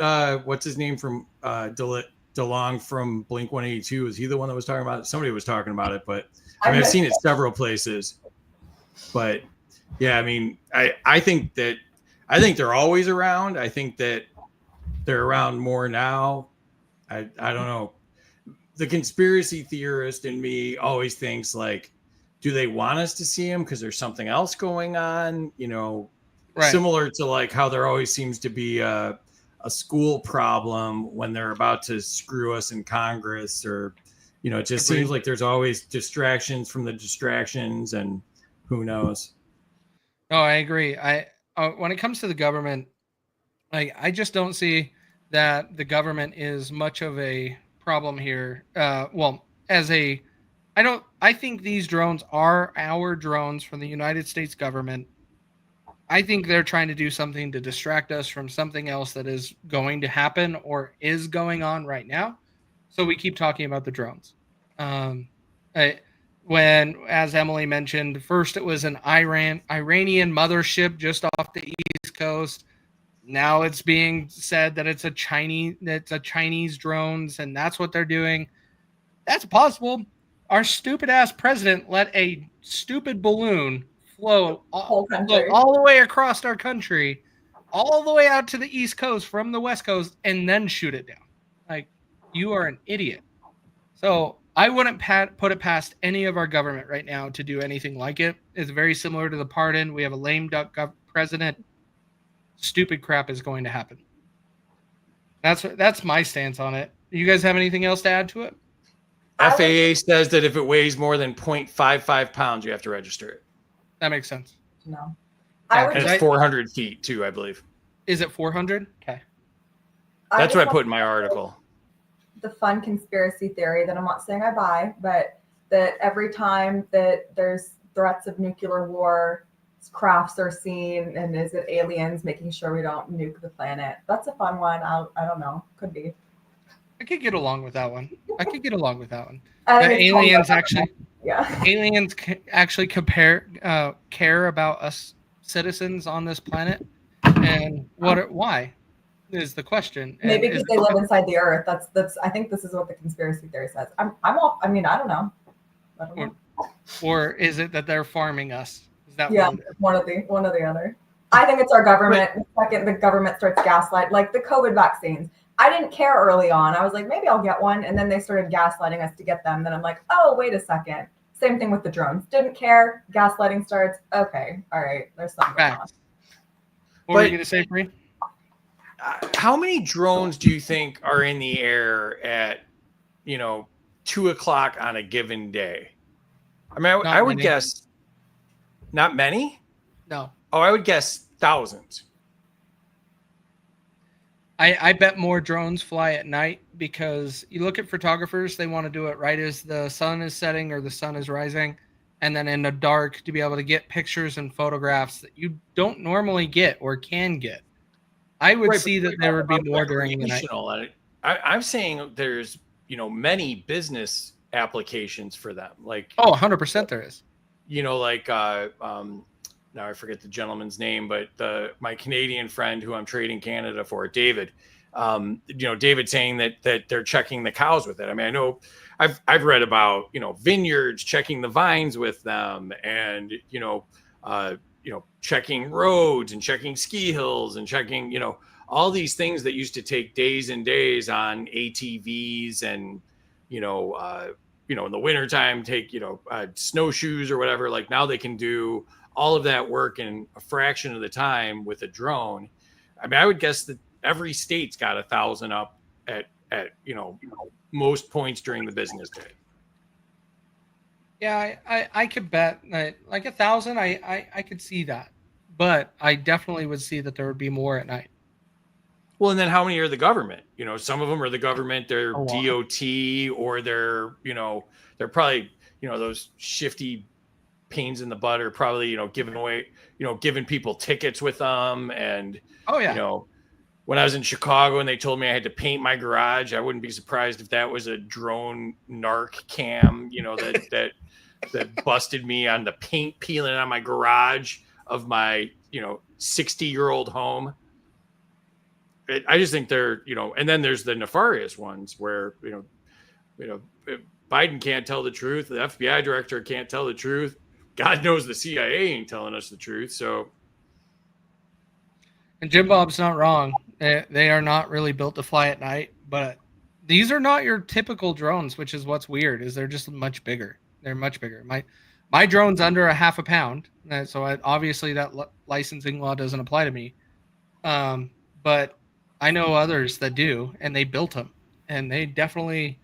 what's his name from DeLong from Blink 182? Is he the one that was talking about it? Somebody was talking about it, but I've seen it several places. But yeah, I mean, I think they're always around. I think that they're around more now. I don't know. The conspiracy theorist in me always thinks like do they want us to see them because there's something else going on? You know, Right. similar to like how there always seems to be a school problem when they're about to screw us in Congress, or, you know, it just Agreed. seems like there's always distractions from the distractions, and who knows? No, I agree. When it comes to the government, I just don't see that the government is much of a problem here. Well, as a, I don't. I think these drones are our drones from the United States government. I think they're trying to do something to distract us from something else that is going to happen or is going on right now. So we keep talking about the drones. Um, I, when, as Emily mentioned, first it was an Iranian mothership just off the East Coast. Now it's being said that it's a Chinese drones, and that's what they're doing. That's possible. Our stupid ass president let a stupid balloon float Whole country. all the way across our country, all the way out to the East Coast from the West Coast, and then shoot it down. Like, you are an idiot. So I wouldn't put it past any of our government right now to do anything like it. It's very similar to the pardon. We have a lame duck president. Stupid crap is going to happen. That's my stance on it. You guys have anything else to add to it? FAA says that if it weighs more than 0.55 pounds, you have to register it. That makes sense. No. Yeah, And it's 400 feet too, I believe. Is it 400? Okay. That's what I put in my article. The fun conspiracy theory that I'm not saying I buy, but that every time that there's threats of nuclear war, crafts are seen, and is it aliens making sure we don't nuke the planet? That's a fun one. I don't know. Could be. I could get along with that one. Aliens actually care about us citizens on this planet, and why is the question. Maybe because they live inside the earth. That's. I think this is what the conspiracy theory says. I'm off. I mean, I don't know. Or is it that they're farming us? Is that one of the other? I think it's our government. The second the government starts gaslight, like the COVID vaccines. I didn't care early on. I was like, maybe I'll get one. And then they started gaslighting us to get them. Then I'm like, oh, wait a second. Same thing with the drones. Didn't care. Gaslighting starts. Okay. All right. There's something going on. What were you going to say, Bree? How many drones do you think are in the air at, 2:00 on a given day? I mean, I would guess not many. No. Oh, I would guess thousands. I bet more drones fly at night, because you look at photographers, they want to do it right as the sun is setting or the sun is rising, and then in the dark to be able to get pictures and photographs that you don't normally get or can get. I would see that there would be more during the night. I'm saying there's, many business applications for them. Like, 100% there is. Now I forget the gentleman's name, but my Canadian friend who I'm trading Canada for, David, David saying that they're checking the cows with it. I mean, I know I've read about, vineyards checking the vines with them, and, checking roads and checking ski hills and checking, all these things that used to take days and days on ATVs and, in the wintertime, take, snowshoes or whatever. Like, now they can do all of that work in a fraction of the time with a drone. I mean, I would guess that every state's got 1,000 up at most points during the business day. Yeah, I could bet like 1,000. I could see that, but I definitely would see that there would be more at night. Well, and then how many are the government? Some of them are the government, they're DOT, or they're probably, those shifty pains in the butt are probably, giving away, giving people tickets with them. And, when I was in Chicago and they told me I had to paint my garage, I wouldn't be surprised if that was a drone narc cam, that busted me on the paint peeling on my garage of my, 60-year-old home. I just think they're, and then there's the nefarious ones where, Biden can't tell the truth. The FBI director can't tell the truth. God knows the CIA ain't telling us the truth. So, and Jim Bob's not wrong. They are not really built to fly at night, but these are not your typical drones, which is what's weird. Is they're just much bigger. They're much bigger. My drone's under a half a pound, so obviously that licensing law doesn't apply to me. But I know others that do, and they built them, and they definitely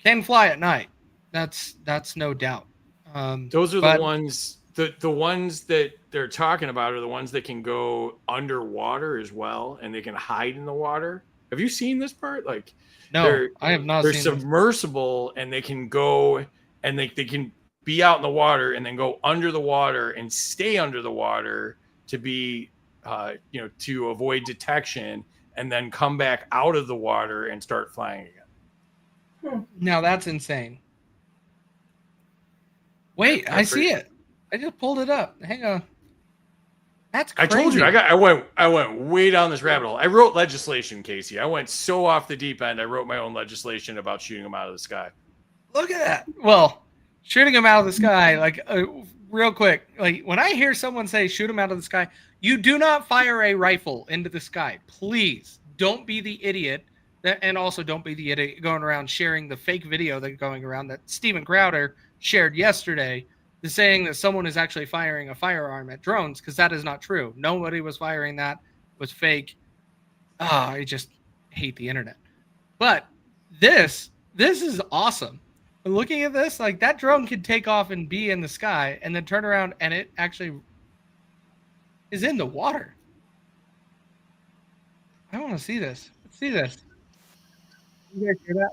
can fly at night. That's no doubt. Those are the But ones. The ones that they're talking about are the ones that can go underwater as well, and they can hide in the water. Have you seen this part? Like no, they're I have not they're seen this. submersible, and they can go and they can be out in the water and then go under the water and stay under the water to be to avoid detection, and then come back out of the water and start flying again. Now that's insane. Wait, I see it. I just pulled it up. Hang on. That's crazy. I told you I went way down this rabbit hole. I wrote legislation, Casey. I went so off the deep end. I wrote my own legislation about shooting them out of the sky. Look at that. Well, shooting them out of the sky, like real quick, like when I hear someone say shoot them out of the sky, you do not fire a rifle into the sky. Please don't be the idiot. And also don't be the idiot going around sharing the fake video that's going around that Steven Crowder shared yesterday, saying that someone is actually firing a firearm at drones, because that is not true. Nobody was firing that. It was fake. I just hate the internet. But this is awesome. Looking at this, like that drone could take off and be in the sky and then turn around and it actually is in the water. I want to see this. Let's see this. You guys hear that?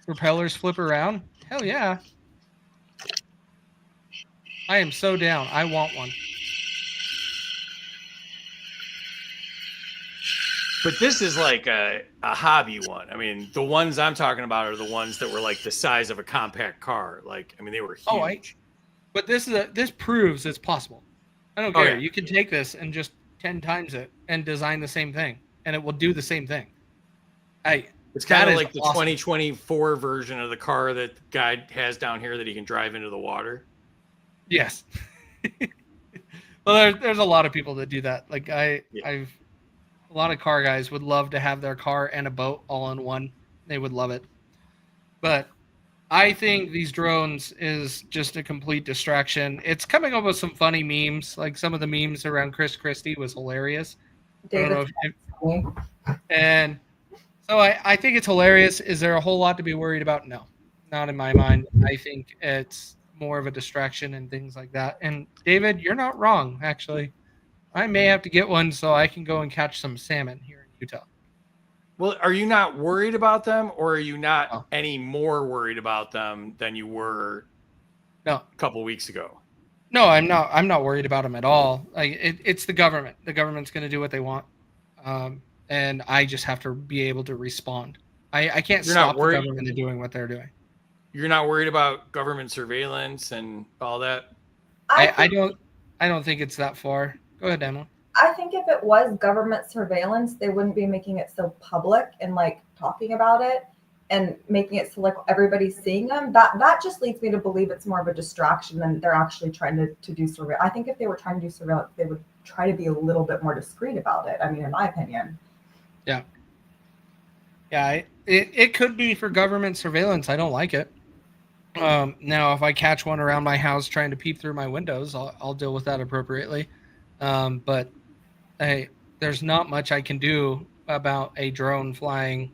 Propellers flip around? Hell yeah. I am so down. I want one. But this is like a hobby one. I mean, the ones I'm talking about are the ones that were like the size of a compact car. Like, I mean, they were huge. But this proves it's possible. I don't care. Yeah. You can take this and just 10 times it and design the same thing, and it will do the same thing. It's kind of like the 2024 version of the car that the guy has down here that he can drive into the water. Yes. Well, there's a lot of people that do that. Like a lot of car guys would love to have their car and a boat all in one. They would love it. But I think these drones is just a complete distraction. It's coming up with some funny memes. Like some of the memes around Chris Christie was hilarious. And so I think it's hilarious. Is there a whole lot to be worried about? No, not in my mind. I think it's more of a distraction and things like that. And David, you're not wrong, actually. I may have to get one so I can go and catch some salmon here in Utah. Well, are you not worried about them, or are you not any more worried about them than you were a couple weeks ago? No, I'm not. I'm not worried about them at all. It's the government. The government's going to do what they want, and I just have to be able to respond. I can't stop the government doing what they're doing. You're not worried about government surveillance and all that? I don't think it's that far. Go ahead, Emma. I think if it was government surveillance, they wouldn't be making it so public and like talking about it and making it so like everybody's seeing them. That just leads me to believe it's more of a distraction than they're actually trying to do surveillance. I think if they were trying to do surveillance, they would try to be a little bit more discreet about it. I mean, in my opinion. Yeah. Yeah, it could be for government surveillance. I don't like it. Now, if I catch one around my house trying to peep through my windows, I'll deal with that appropriately. But there's not much I can do about a drone flying,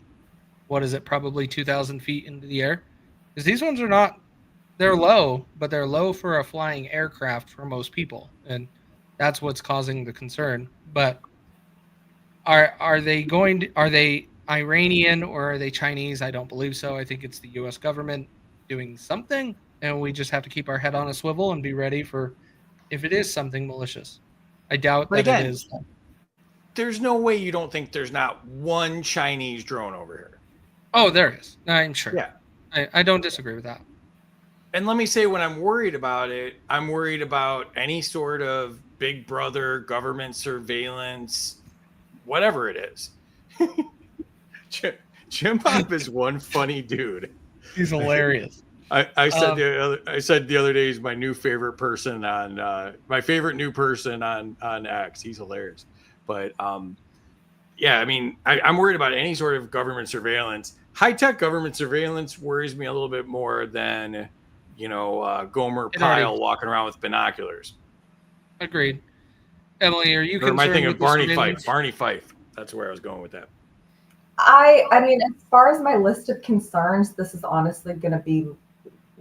what is it, probably 2,000 feet into the air. Because these ones they're low, but they're low for a flying aircraft for most people. And that's what's causing the concern. But are they Iranian or are they Chinese? I don't believe so. I think it's the U.S. government doing something, and we just have to keep our head on a swivel and be ready for if it is something malicious. I doubt that it is. There's no way you don't think there's not one Chinese drone over here. Oh, there is. I'm sure. Yeah. I don't disagree with that. And let me say, when I'm worried about it, I'm worried about any sort of big brother, government surveillance, whatever it is. Jim Bob is one funny dude. He's hilarious. I said the other day he's my new favorite person on my favorite new person on X. He's hilarious. But yeah, I mean, I'm worried about any sort of government surveillance. High-tech government surveillance worries me a little bit more than, Gomer It already Pyle walking around with binoculars. agreed. Emily, are you Or am I concerned thinking with of the Barney Fife? surveillance? Barney Fife. That's where I was going with that. I mean, as far as my list of concerns, this is honestly going to be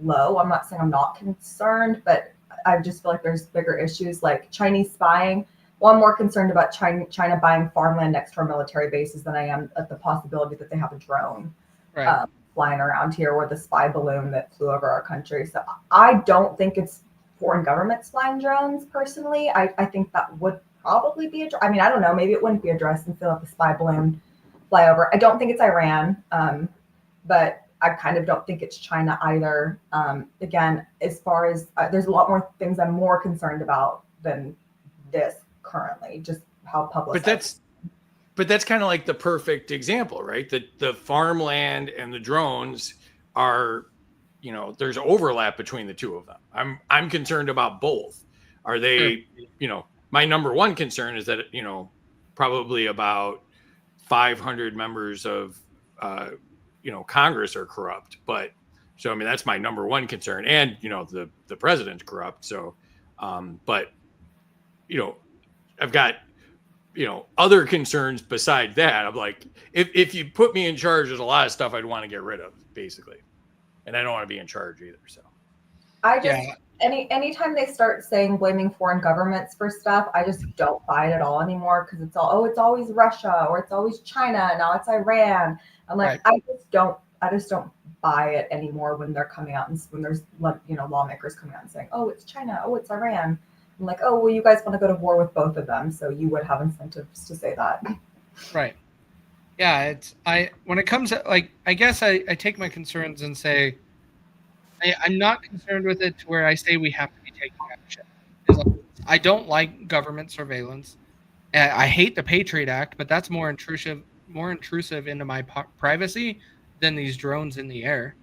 low. I'm not saying I'm not concerned, but I just feel like there's bigger issues like Chinese spying. Well, I'm more concerned about China buying farmland next to our military bases than I am at the possibility that they have a drone Right. flying around here or the spy balloon that flew over our country. So I don't think it's foreign governments flying drones personally. I think that would probably be I mean, I don't know. Maybe it wouldn't be addressed and still have the spy balloon fly over. I don't think it's Iran, but I kind of don't think it's China either. Again, as far as there's a lot more things I'm more concerned about than this currently, just how publicized. But that's kind of like the perfect example, right? The farmland and the drones are, there's overlap between the two of them. I'm concerned about both. Are they, my number one concern is that, probably about 500 members of, Congress are corrupt. But so, I mean, that's my number one concern. And, the president's corrupt. So, but, I've got, other concerns beside that. I'm like, if you put me in charge, there's a lot of stuff I'd want to get rid of, basically. And I don't want to be in charge either. So I just anytime they start saying blaming foreign governments for stuff, I just don't buy it at all anymore because it's it's always Russia or it's always China, now it's Iran. I'm like, right. I just don't buy it anymore when they're coming out and when there's lawmakers coming out and saying, oh, it's China, oh, it's Iran. I'm like, oh, well, you guys want to go to war with both of them, so you would have incentives to say that. Right. Yeah, when it comes to, like, I guess I take my concerns and say I'm not concerned with it to where I say we have to be taking action. I don't like government surveillance. I hate the Patriot Act, but that's more intrusive into my privacy than these drones in the air.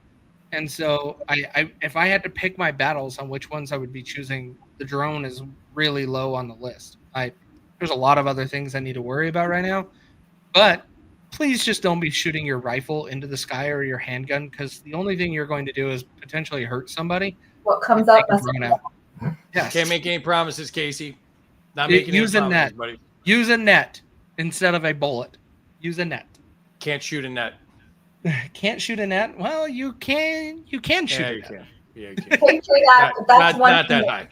And so I if I had to pick my battles on which ones I would be choosing, the drone is really low on the list. There's a lot of other things I need to worry about right now, but please just don't be shooting your rifle into the sky or your handgun, because the only thing you're going to do is potentially hurt somebody. What comes up, that's yes. Can't make any promises, Casey. Not making any promises, buddy. Use a net instead of a bullet. Use a net. Can't shoot a net. Can't shoot a net? Well, you can. You can shoot. Yeah, you can. Yeah, you can. Patriot Act. That's one. Not that high.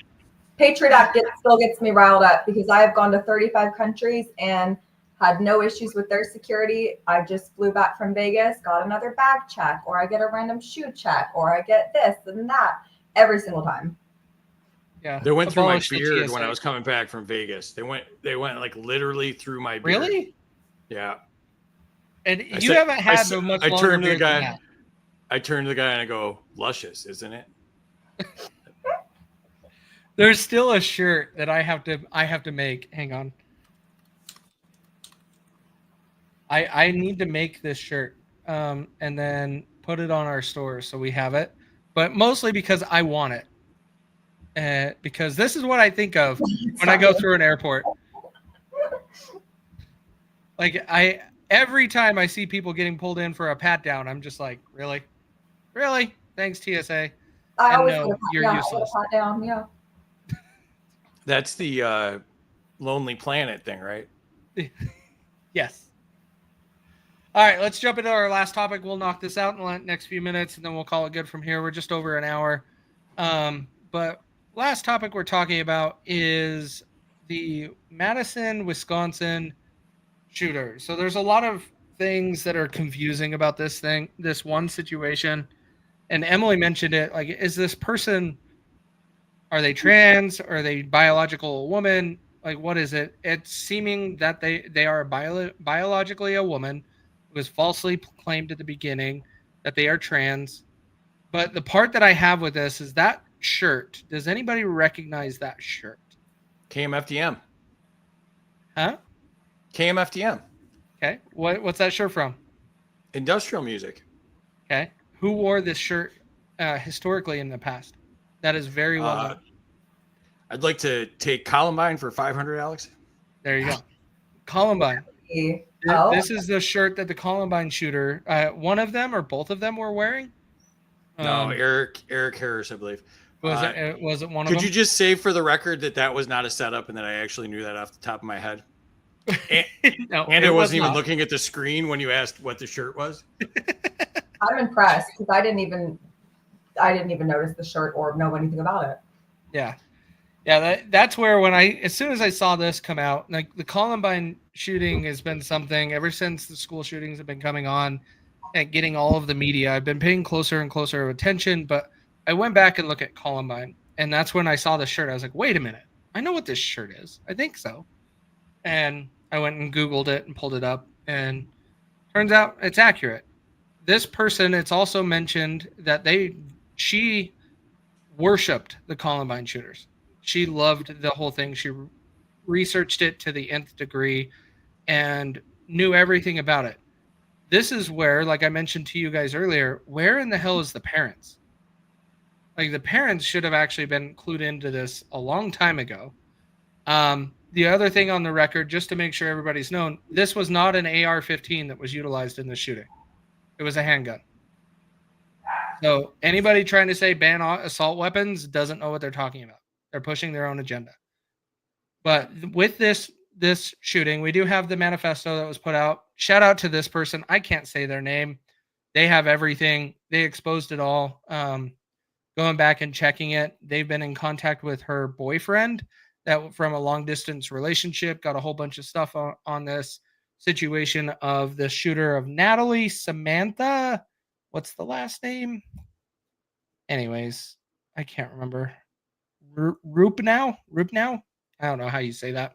Patriot Act still gets me riled up because I have gone to 35 countries and had no issues with their security. I just flew back from Vegas, got another bag check, or I get a random shoe check, or I get this and that every single time. Yeah, they went through my beard when I was coming back from Vegas. They went like literally through my beard. Really? Yeah. And you haven't had so much longer. I turned to the guy and I go, "Luscious, isn't it?" There's still a shirt that I have to make. Hang on. I need to make this shirt and then put it on our store so we have it, but mostly because I want it. Because this is what I think of when I go through an airport. Like every time I see people getting pulled in for a pat down, I'm just like, really? Thanks, TSA. I always you're useless. Pat down, yeah. That's the Lonely Planet thing, right? Yes. All right, let's jump into our last topic. We'll knock this out in the next few minutes, and then we'll call it good from here. We're just over an hour. But last topic we're talking about is the Madison, Wisconsin shooter. So there's a lot of things that are confusing about this one situation. And Emily mentioned it. Like, is this person, are they trans? Are they biological woman? Like, what is it? It's seeming that they are biologically a woman. It was falsely claimed at the beginning that they are trans. But the part that I have with this is that shirt. Does anybody recognize that shirt? KMFDM. Huh? KMFDM. Okay. What's that shirt from? Industrial music. Okay. Who wore this shirt historically in the past? That is very well known. I'd like to take Columbine for $500, Alex. There you go. Columbine. Oh. This is the shirt that the Columbine shooter, one of them or both of them were wearing. No, Eric Harris, I believe. Was it one of Could them? you just say for the record that was not a setup and that I actually knew that off the top of my head? And, No, and I it was wasn't even not. looking at the screen when you asked what the shirt was. I'm impressed because I didn't even notice the shirt or know anything about it. Yeah. That's where as soon as I saw this come out, like the Columbine shooting has been something ever since the school shootings have been coming on and getting all of the media. I've been paying closer and closer attention, but I went back and looked at Columbine, and that's when I saw the shirt. I was like, wait a minute, I know what this shirt is. I think so. And I went and Googled it and pulled it up, and turns out it's accurate. This person, it's also mentioned that she worshipped the Columbine shooters. She loved the whole thing. She researched it to the nth degree and knew everything about it. This is where, like I mentioned to you guys earlier, where in the hell is the parents? Like the parents should have actually been clued into this a long time ago. The other thing on the record, just to make sure everybody's known, this was not an AR-15 that was utilized in the shooting. It was a handgun. So anybody trying to say ban assault weapons doesn't know what they're talking about. They're pushing their own agenda. But with this shooting, we do have the manifesto that was put out. Shout out to this person. I can't say their name. They have everything. They exposed it all. Going back and checking it, they've been in contact with her boyfriend that from a long distance relationship, got a whole bunch of stuff on this situation of the shooter of Natalie Samantha. What's the last name? Anyways, I can't remember. Rupnow? I don't know how you say that.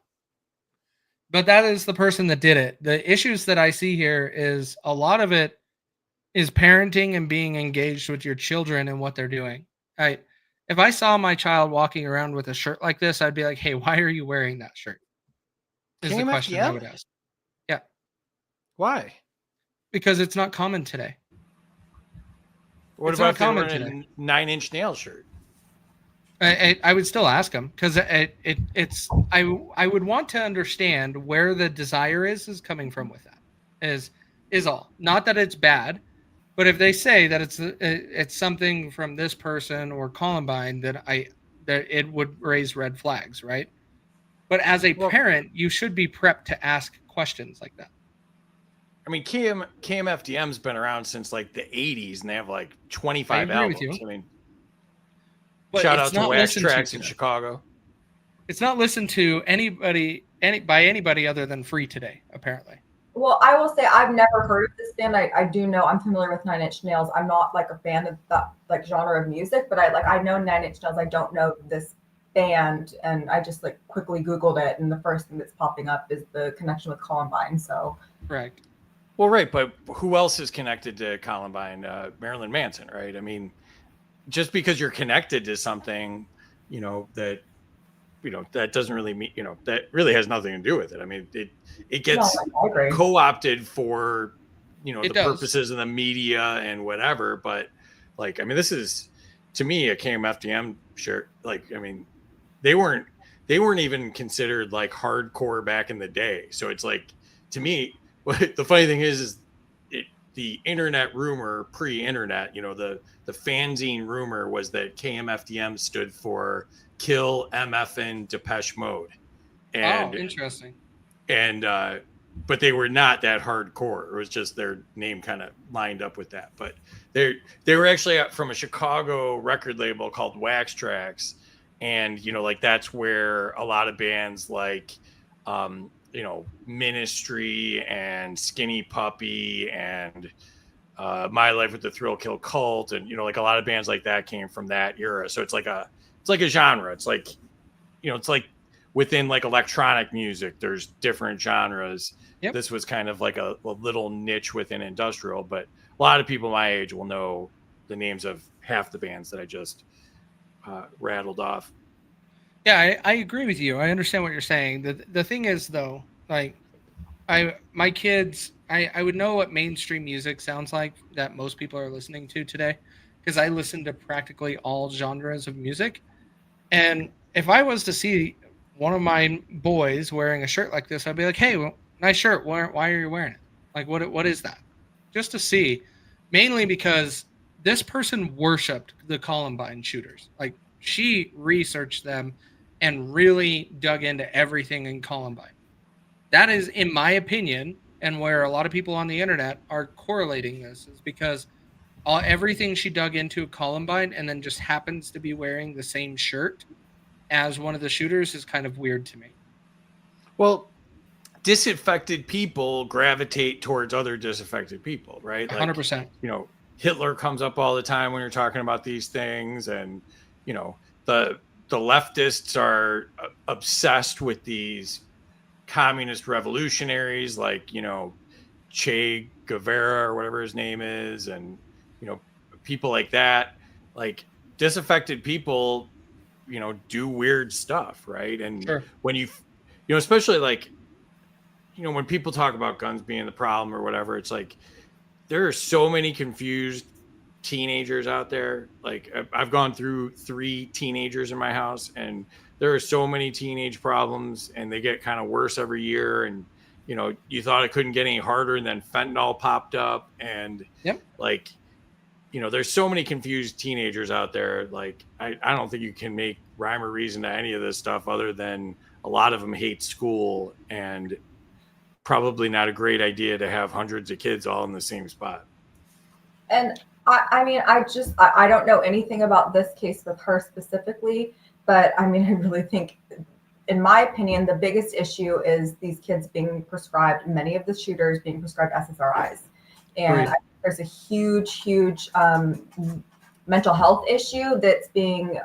But that is the person that did it. The issues that I see here is a lot of it is parenting and being engaged with your children and what they're doing. If I saw my child walking around with a shirt like this, I'd be like, hey, why are you wearing that shirt? Is the question I would ask. Yeah. Why? Because it's not common today. What about if they were in a 9-inch nail shirt? I would still ask them because I would want to understand where the desire is coming from with that is all. Not that it's bad, but if they say that it's something from this person or Columbine that it would raise red flags, right? But as a parent, you should be prepped to ask questions like that. I mean, KMFDM's been around since like the 80s, and they have like 25 albums. I mean, shout out to Wax Tracks in Chicago. It's not listened to by anybody other than Free today, apparently. Well, I will say I've never heard of this band. I do know I'm familiar with Nine Inch Nails. I'm not like a fan of that like genre of music, but I know Nine Inch Nails. I don't know this band, and I just like quickly Googled it, and the first thing that's popping up is the connection with Columbine. So correct. Well, right, but who else is connected to Columbine? Marilyn Manson, right? I mean, just because you're connected to something, that doesn't really mean, that really has nothing to do with it. I mean, it gets co-opted for, the purposes of the media and whatever. But like, I mean, this is to me a KMFDM shirt. Like, I mean, they weren't even considered like hardcore back in the day. So it's like, to me, the funny thing is the internet rumor pre-internet, the fanzine rumor was that KMFDM stood for Kill MFN Depeche Mode. And, interesting. And but they were not that hardcore. It was just their name kind of lined up with that. But they were actually from a Chicago record label called Wax Tracks, and like that's where a lot of bands like Ministry and Skinny Puppy and My Life with the Thrill Kill Cult, and like a lot of bands like that came from that era. So it's like a genre. It's like it's like within like electronic music, there's different genres. Yep. This was kind of like a little niche within industrial, but a lot of people my age will know the names of half the bands that I just rattled off. Yeah, I agree with you. I understand what you're saying. The thing is, though, like, my kids, I would know what mainstream music sounds like that most people are listening to today, because I listen to practically all genres of music. And if I was to see one of my boys wearing a shirt like this, I'd be like, hey, well, Nice shirt. Why are you wearing it? Like, what is that? Just to see, mainly because this person worshipped the Columbine shooters. Like, she researched them and really dug into everything in Columbine. That is, in my opinion, and where a lot of people on the internet are correlating this is because everything she dug into Columbine and then just happens to be wearing the same shirt as one of the shooters is kind of weird to me. Well, disaffected people gravitate towards other disaffected people, right? Like, 100%. Hitler comes up all the time when you're talking about these things, and the leftists are obsessed with these communist revolutionaries, like Che Guevara or whatever his name is, and people like that. Like, disaffected people do weird stuff, right? And sure. when especially like when people talk about guns being the problem or whatever, it's like there are so many confused teenagers out there. Like, I've gone through 3 teenagers in my house, and there are so many teenage problems, and they get kind of worse every year. And you thought it couldn't get any harder, and then fentanyl popped up, and Yep. like there's so many confused teenagers out there. Like, I don't think you can make rhyme or reason to any of this stuff other than a lot of them hate school, and probably not a great idea to have hundreds of kids all in the same spot. And I mean, I don't know anything about this case with her specifically, but I mean, I really think, in my opinion, the biggest issue is these kids being prescribed, many of the shooters being prescribed SSRIs. And I think there's a huge mental health issue that's being,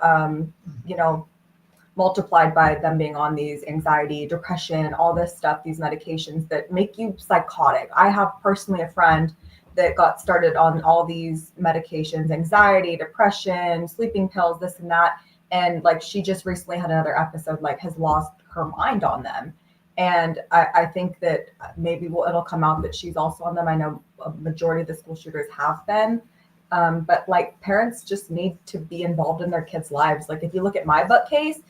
multiplied by them being on these anxiety, depression, all this stuff, these medications that make you psychotic. I have personally a friend that got started on all these medications, anxiety, depression, sleeping pills, this and that. And like, she just recently had another episode, like, has lost her mind on them. And I think that maybe it'll come out that she's also on them. I know a majority of the school shooters have been. But like, parents just need to be involved in their kids' lives. Like, if you look at my book case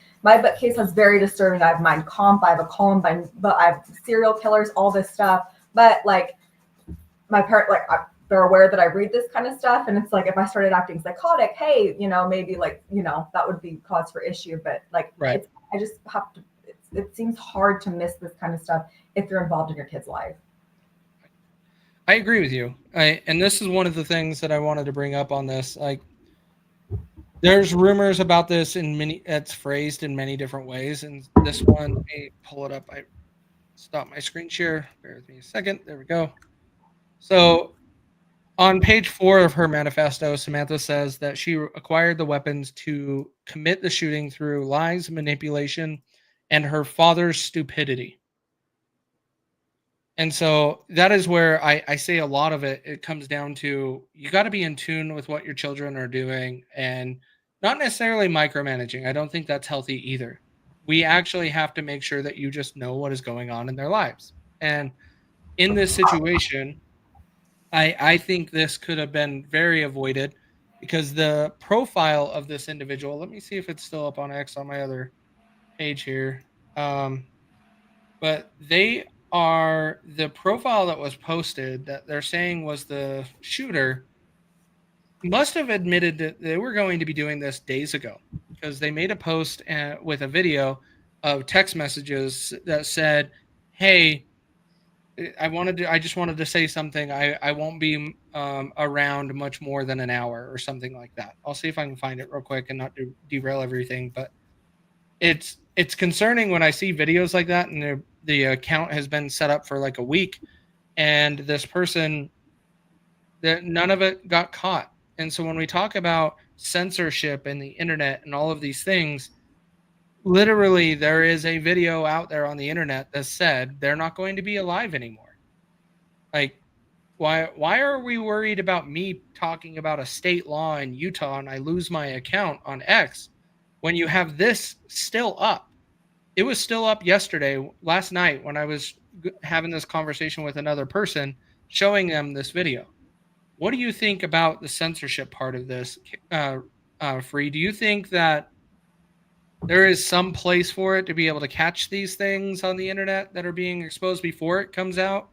has very disturbing. I have Mein Kampf, I have a Columbine, but I have serial killers, all this stuff. But like, my parent, like, they're aware that I read this kind of stuff. And it's like, if I started acting psychotic, hey, maybe like, that would be cause for issue. But like, right. I just have to, it seems hard to miss this kind of stuff if you're involved in your kid's life. I agree with you. And this is one of the things that I wanted to bring up on this. Like, there's rumors about this it's phrased in many different ways. And this one, let me pull it up. I stopped my screen share. Bear with me a second. There we go. So on page 4 of her manifesto, Samantha says that she acquired the weapons to commit the shooting through lies, manipulation, and her father's stupidity. And so that is where I say a lot of it comes down to, you got to be in tune with what your children are doing and not necessarily micromanaging. I don't think that's healthy either. We actually have to make sure that you just know what is going on in their lives. And in this situation, I think this could have been very avoided, because the profile of this individual, let me see if it's still up on X on my other page here. But the profile that was posted that they're saying was the shooter must have admitted that they were going to be doing this days ago, because they made a post with a video of text messages that said, hey, I just wanted to say something. I won't be around much more than an hour, or something like that. I'll see if I can find it real quick and not derail everything. But it's concerning when I see videos like that, and the account has been set up for like a week, and this person, that none of it got caught. And so when we talk about censorship and the internet and all of these things, literally there is a video out there on the internet that said they're not going to be alive anymore. Like, why are we worried about me talking about a state law in Utah and I lose my account on X when you have this still up? It was still up last night, when I was having this conversation with another person, showing them this video. What do you think about the censorship part of this, Free? Do you think that there is some place for it to be able to catch these things on the internet that are being exposed before it comes out?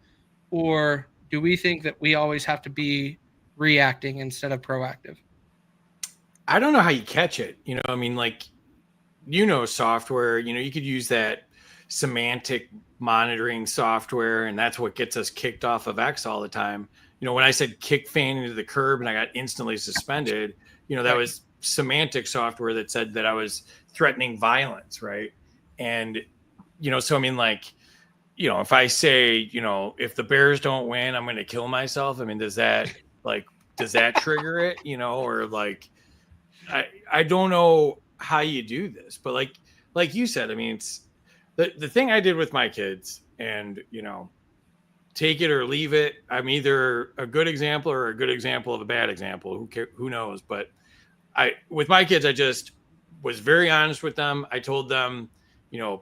Or do we think that we always have to be reacting instead of proactive? I don't know how you catch it. I mean, like, software, you could use that semantic monitoring software, and that's what gets us kicked off of X all the time. When I said kick Fan into the curb and I got instantly suspended, that Right. was semantic software that said that I was threatening violence, right? And, so I mean, like, if I say, if the Bears don't win, I'm going to kill myself. I mean, does that trigger it, or like, I don't know how you do this, but like you said, I mean, it's the thing I did with my kids, and take it or leave it. I'm either a good example or a good example of a bad example. Who knows? But with my kids, I just was very honest with them. I told them,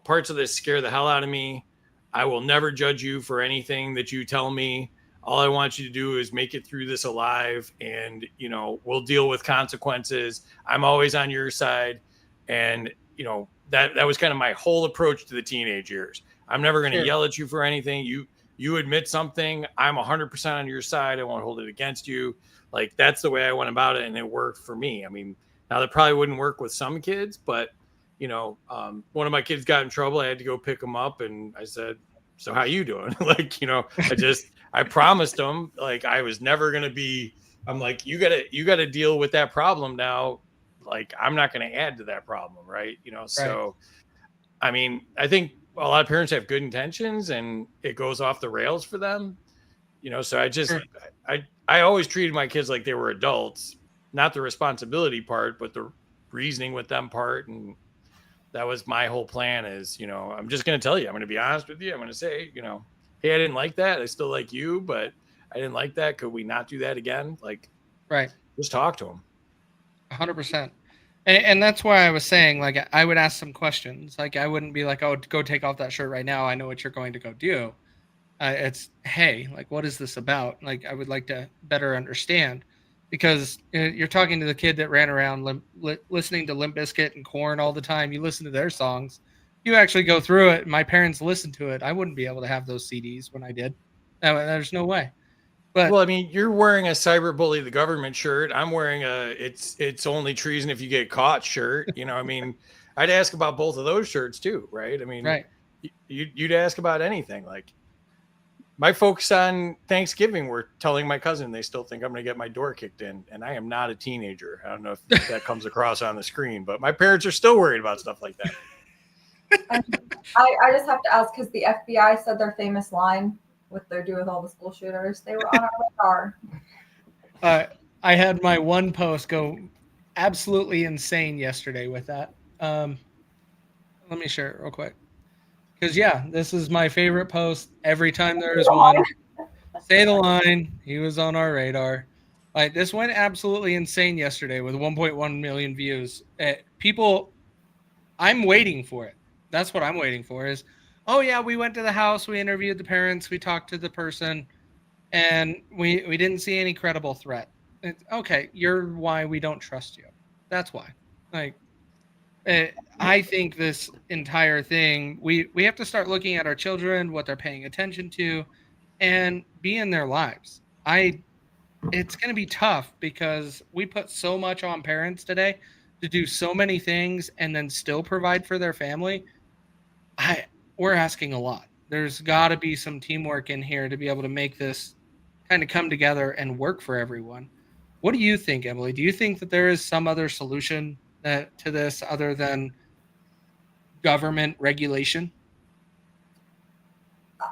parts of this scare the hell out of me. I will never judge you for anything that you tell me. All I want you to do is make it through this alive, and we'll deal with consequences. I'm always on your side. And that was kind of my whole approach to the teenage years. I'm never going to Sure. yell at you for anything. You admit something, I'm 100% on your side. I won't hold it against you. Like, that's the way I went about it, and it worked for me. I mean, now that probably wouldn't work with some kids, but one of my kids got in trouble. I had to go pick him up, and I said, "So how you doing?" Like, I promised him, like, I was never gonna be. I'm like, you gotta deal with that problem now. Like, I'm not gonna add to that problem, right? Right. So I mean, I think a lot of parents have good intentions, and it goes off the rails for them. So Sure. I always treated my kids like they were adults, not the responsibility part, but the reasoning with them part. And that was my whole plan is, I'm just going to tell you, I'm going to be honest with you. I'm going to say, hey, I didn't like that. I still like you, but I didn't like that. Could we not do that again? Like, Right. just talk to them. 100%. And that's why I was saying, like, I would ask some questions. Like, I wouldn't be like, oh, go take off that shirt right now. I know what you're going to go do. It's, hey, like, what is this about? Like, I would like to better understand, because you're talking to the kid that ran around listening to Limp Bizkit and Korn all the time. You listen to their songs. You actually go through it. My parents listened to it. I wouldn't be able to have those CDs when I did. There's no way. But Well, I mean, you're wearing a cyberbully the government shirt. I'm wearing a it's only treason if you get caught shirt. I mean, I'd ask about both of those shirts too, right? I mean, right. you'd ask about anything. Like, my folks on Thanksgiving were telling my cousin they still think I'm going to get my door kicked in, and I am not a teenager. I don't know if that comes across on the screen, but my parents are still worried about stuff like that. I just have to ask, because the FBI said their famous line, what they do with all the school shooters, they were on our radar. I had my one post go absolutely insane yesterday with that. Let me share it real quick. Because, yeah, this is my favorite post every time there is one. Say the line. He was on our radar. Like, this went absolutely insane yesterday with 1.1 million views. People, I'm waiting for it. That's what I'm waiting for is, oh, yeah, we went to the house. We interviewed the parents. We talked to the person. And we didn't see any credible threat. Okay, you're why we don't trust you. That's why. Like, I think this entire thing, we have to start looking at our children, what they're paying attention to, and be in their lives. It's going to be tough because we put so much on parents today to do so many things and then still provide for their family. We're asking a lot. There's got to be some teamwork in here to be able to make this kind of come together and work for everyone. What do you think, Emily? Do you think that there is some other solution to this other than government regulation?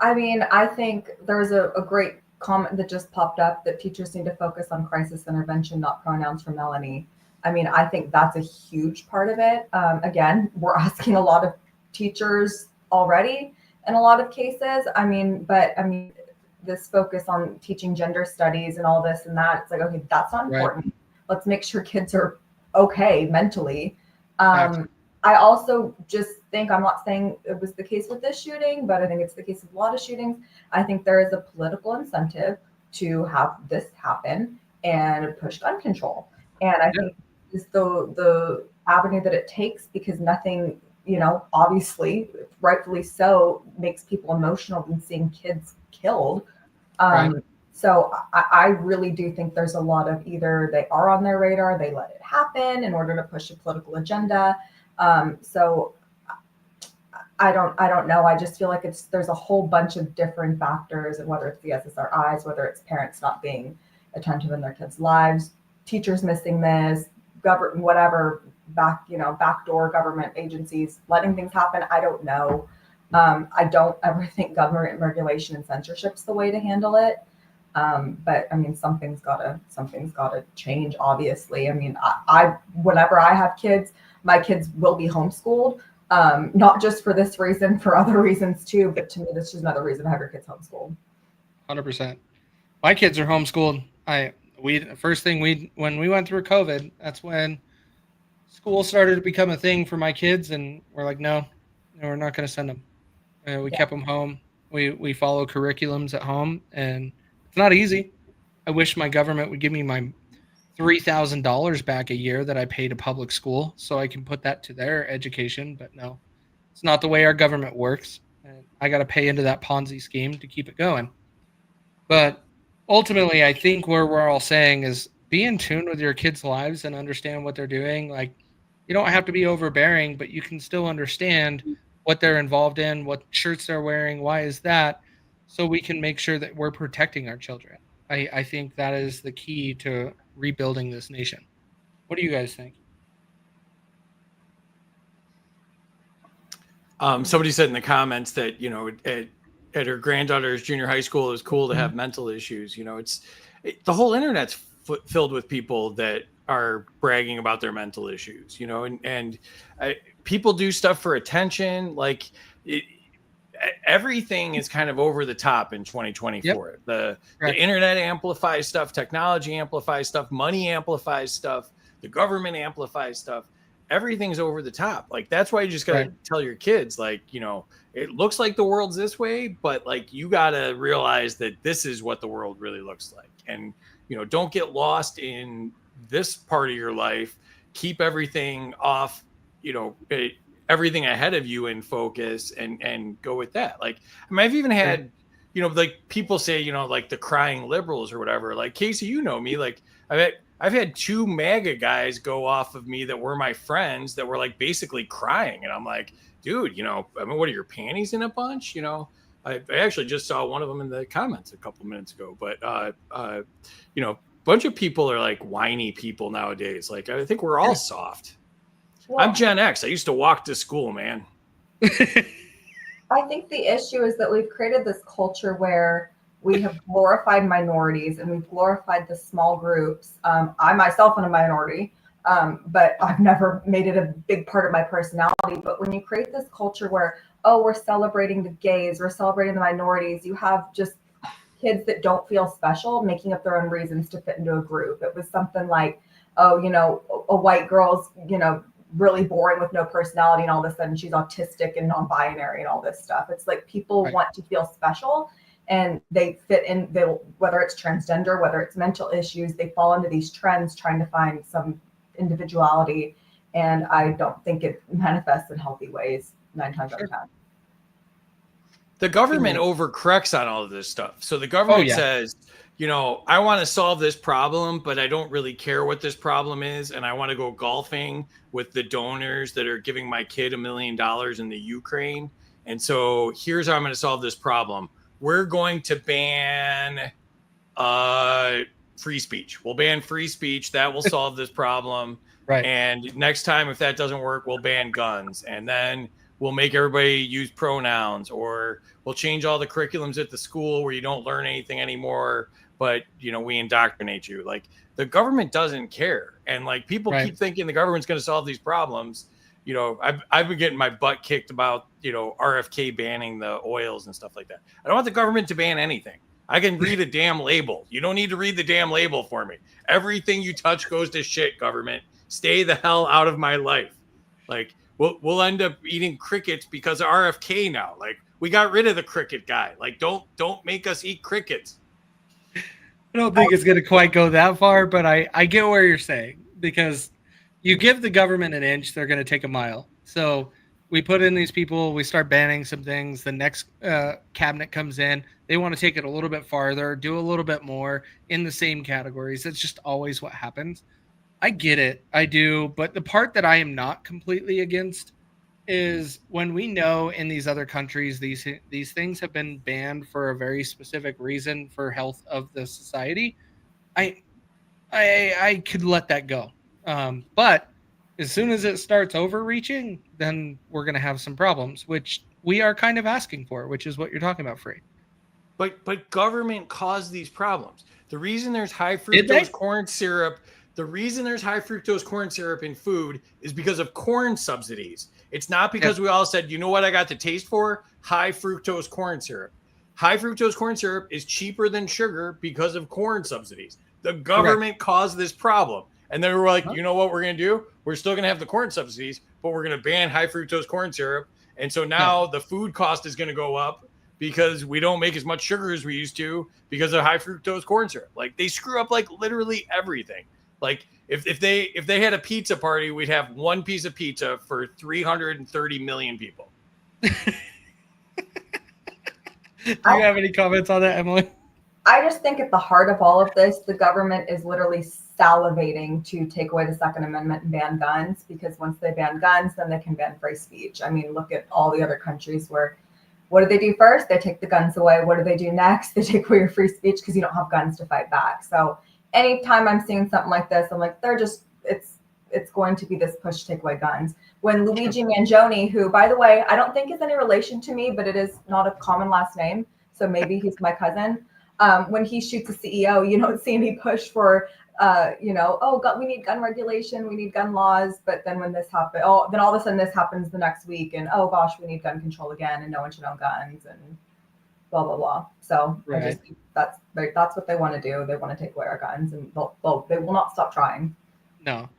I mean, I think there's a great comment that just popped up that teachers need to focus on crisis intervention, not pronouns for Melanie. I mean, I think that's a huge part of it. Again, we're asking a lot of teachers already in a lot of cases. I mean, this focus on teaching gender studies and all this and that, it's like, okay, that's not important. Right. Let's make sure kids are okay mentally. I also just think, I'm not saying it was the case with this shooting, but I think it's the case of a lot of shootings. I think there is a political incentive to have this happen and push gun control. And I think the avenue that it takes, because nothing, obviously, rightfully so, makes people emotional than seeing kids killed. Right. So I really do think there's a lot of either they are on their radar, they let it happen in order to push a political agenda. So I don't know. I just feel like there's a whole bunch of different factors, and whether it's the SSRIs, whether it's parents not being attentive in their kids' lives, teachers missing this, government, whatever, backdoor government agencies letting things happen. I don't know. I don't ever think government regulation and censorship's the way to handle it. But I mean, something's gotta change, obviously. I mean, I whenever I have kids, my kids will be homeschooled. Not just for this reason, for other reasons too. But to me, this is another reason to have your kids homeschooled. 100%. My kids are homeschooled. When we went through COVID, that's when school started to become a thing for my kids, and we're like, no, we're not going to send them. We kept them home. We follow curriculums at home, and it's not easy. I wish my government would give me my $3,000 back a year that I pay to public school so I can put that to their education, but no, it's not the way our government works. And I got to pay into that Ponzi scheme to keep it going. But ultimately, I think where we're all saying is be in tune with your kids' lives and understand what they're doing. Like, you don't have to be overbearing, but you can still understand what they're involved in, what shirts they're wearing, why is that, so we can make sure that we're protecting our children. I think that is the key to rebuilding this nation. What do you guys think? Somebody said in the comments that, at her granddaughter's junior high school, it was cool to have mental issues. The whole internet's filled with people that are bragging about their mental issues, and people do stuff for attention. Like everything is kind of over the top in 2024. Yep. The internet amplifies stuff, technology amplifies stuff, money amplifies stuff, the government amplifies stuff. Everything's over the top. Like, that's why you just got to tell your kids, like, it looks like the world's this way, but like, you got to realize that this is what the world really looks like. And, don't get lost in this part of your life. Keep everything off, everything ahead of you in focus, and go with that. Like, I mean, I've even had, like people say, like the crying liberals or whatever. Like, Casey, me, like I've had two MAGA guys go off of me that were my friends that were like basically crying. And I'm like, dude, I mean, what are your panties in a bunch? I actually just saw one of them in the comments a couple minutes ago, but, a bunch of people are like whiny people nowadays. Like, I think we're all soft. Well, I'm Gen X. I used to walk to school, man. I think the issue is that we've created this culture where we have glorified minorities and we've glorified the small groups. I myself am a minority, but I've never made it a big part of my personality. But when you create this culture where, we're celebrating the gays, we're celebrating the minorities, you have just kids that don't feel special making up their own reasons to fit into a group. It was something like, a white girl's, really boring with no personality, and all of a sudden she's autistic and non-binary and all this stuff. It's like people want to feel special, and they fit in, whether it's transgender, whether it's mental issues, they fall into these trends trying to find some individuality. And I don't think it manifests in healthy ways 9 times out of 10. The government overcorrects on all of this stuff. So the government says, I want to solve this problem, but I don't really care what this problem is. And I want to go golfing with the donors that are giving my kid $1 million in the Ukraine. And so here's how I'm going to solve this problem. We're going to ban free speech. We'll ban free speech. That will solve this problem. Right. And next time, if that doesn't work, we'll ban guns. And then we'll make everybody use pronouns, or we'll change all the curriculums at the school where you don't learn anything anymore, but, we indoctrinate you. Like, the government doesn't care. And like, people keep thinking the government's going to solve these problems. I've been getting my butt kicked about, RFK banning the oils and stuff like that. I don't want the government to ban anything. I can read a damn label. You don't need to read the damn label for me. Everything you touch goes to shit, government. Stay the hell out of my life. Like, we'll end up eating crickets because of RFK now. Like, we got rid of the cricket guy. Like, don't make us eat crickets. I don't think it's going to quite go that far, but I get where you're saying, because you give the government an inch, they're going to take a mile. So we put in these people, we start banning some things. The next cabinet comes in, they want to take it a little bit farther, do a little bit more in the same categories. That's just always what happens. I get it, I do, but the part that I am not completely against is when we know in these other countries these things have been banned for a very specific reason for health of the society. I I could let that go. But as soon as it starts overreaching, then we're going to have some problems, which we are kind of asking for, which is what you're talking about, Free. But government caused these problems. The reason there's high Did they? fructose corn syrup, the reason there's high fructose corn syrup in food is because of corn subsidies. It's not because we all said, you know what I got the taste for? High fructose corn syrup. High fructose corn syrup is cheaper than sugar because of corn subsidies. The government caused this problem. And then we're like, you know what we're going to do? We're still going to have the corn subsidies, but we're going to ban high fructose corn syrup. And so now the food cost is going to go up because we don't make as much sugar as we used to because of high fructose corn syrup. Like they screw up like literally everything. Like if they had a pizza party, we'd have one piece of pizza for 330 million people. Do you have any comments on that, Emily? I just think at the heart of all of this, the government is literally salivating to take away the Second Amendment and ban guns, because once they ban guns, then they can ban free speech. I mean, look at all the other countries where, what do they do first? They take the guns away. What do they do next? They take away your free speech because you don't have guns to fight back. So anytime I'm seeing something like this, I'm like, it's going to be this push to take away guns. When Luigi Mangione, who, by the way, I don't think is any relation to me, but it is not a common last name, so maybe he's my cousin. When he shoots a CEO, you don't see any push for, we need gun regulation, we need gun laws. But then when this happens, then all of a sudden this happens the next week, and oh gosh, we need gun control again, and no one should own guns, and blah blah blah. So I just think that's what they want to do. They want to take away our guns, and they will not stop trying. No.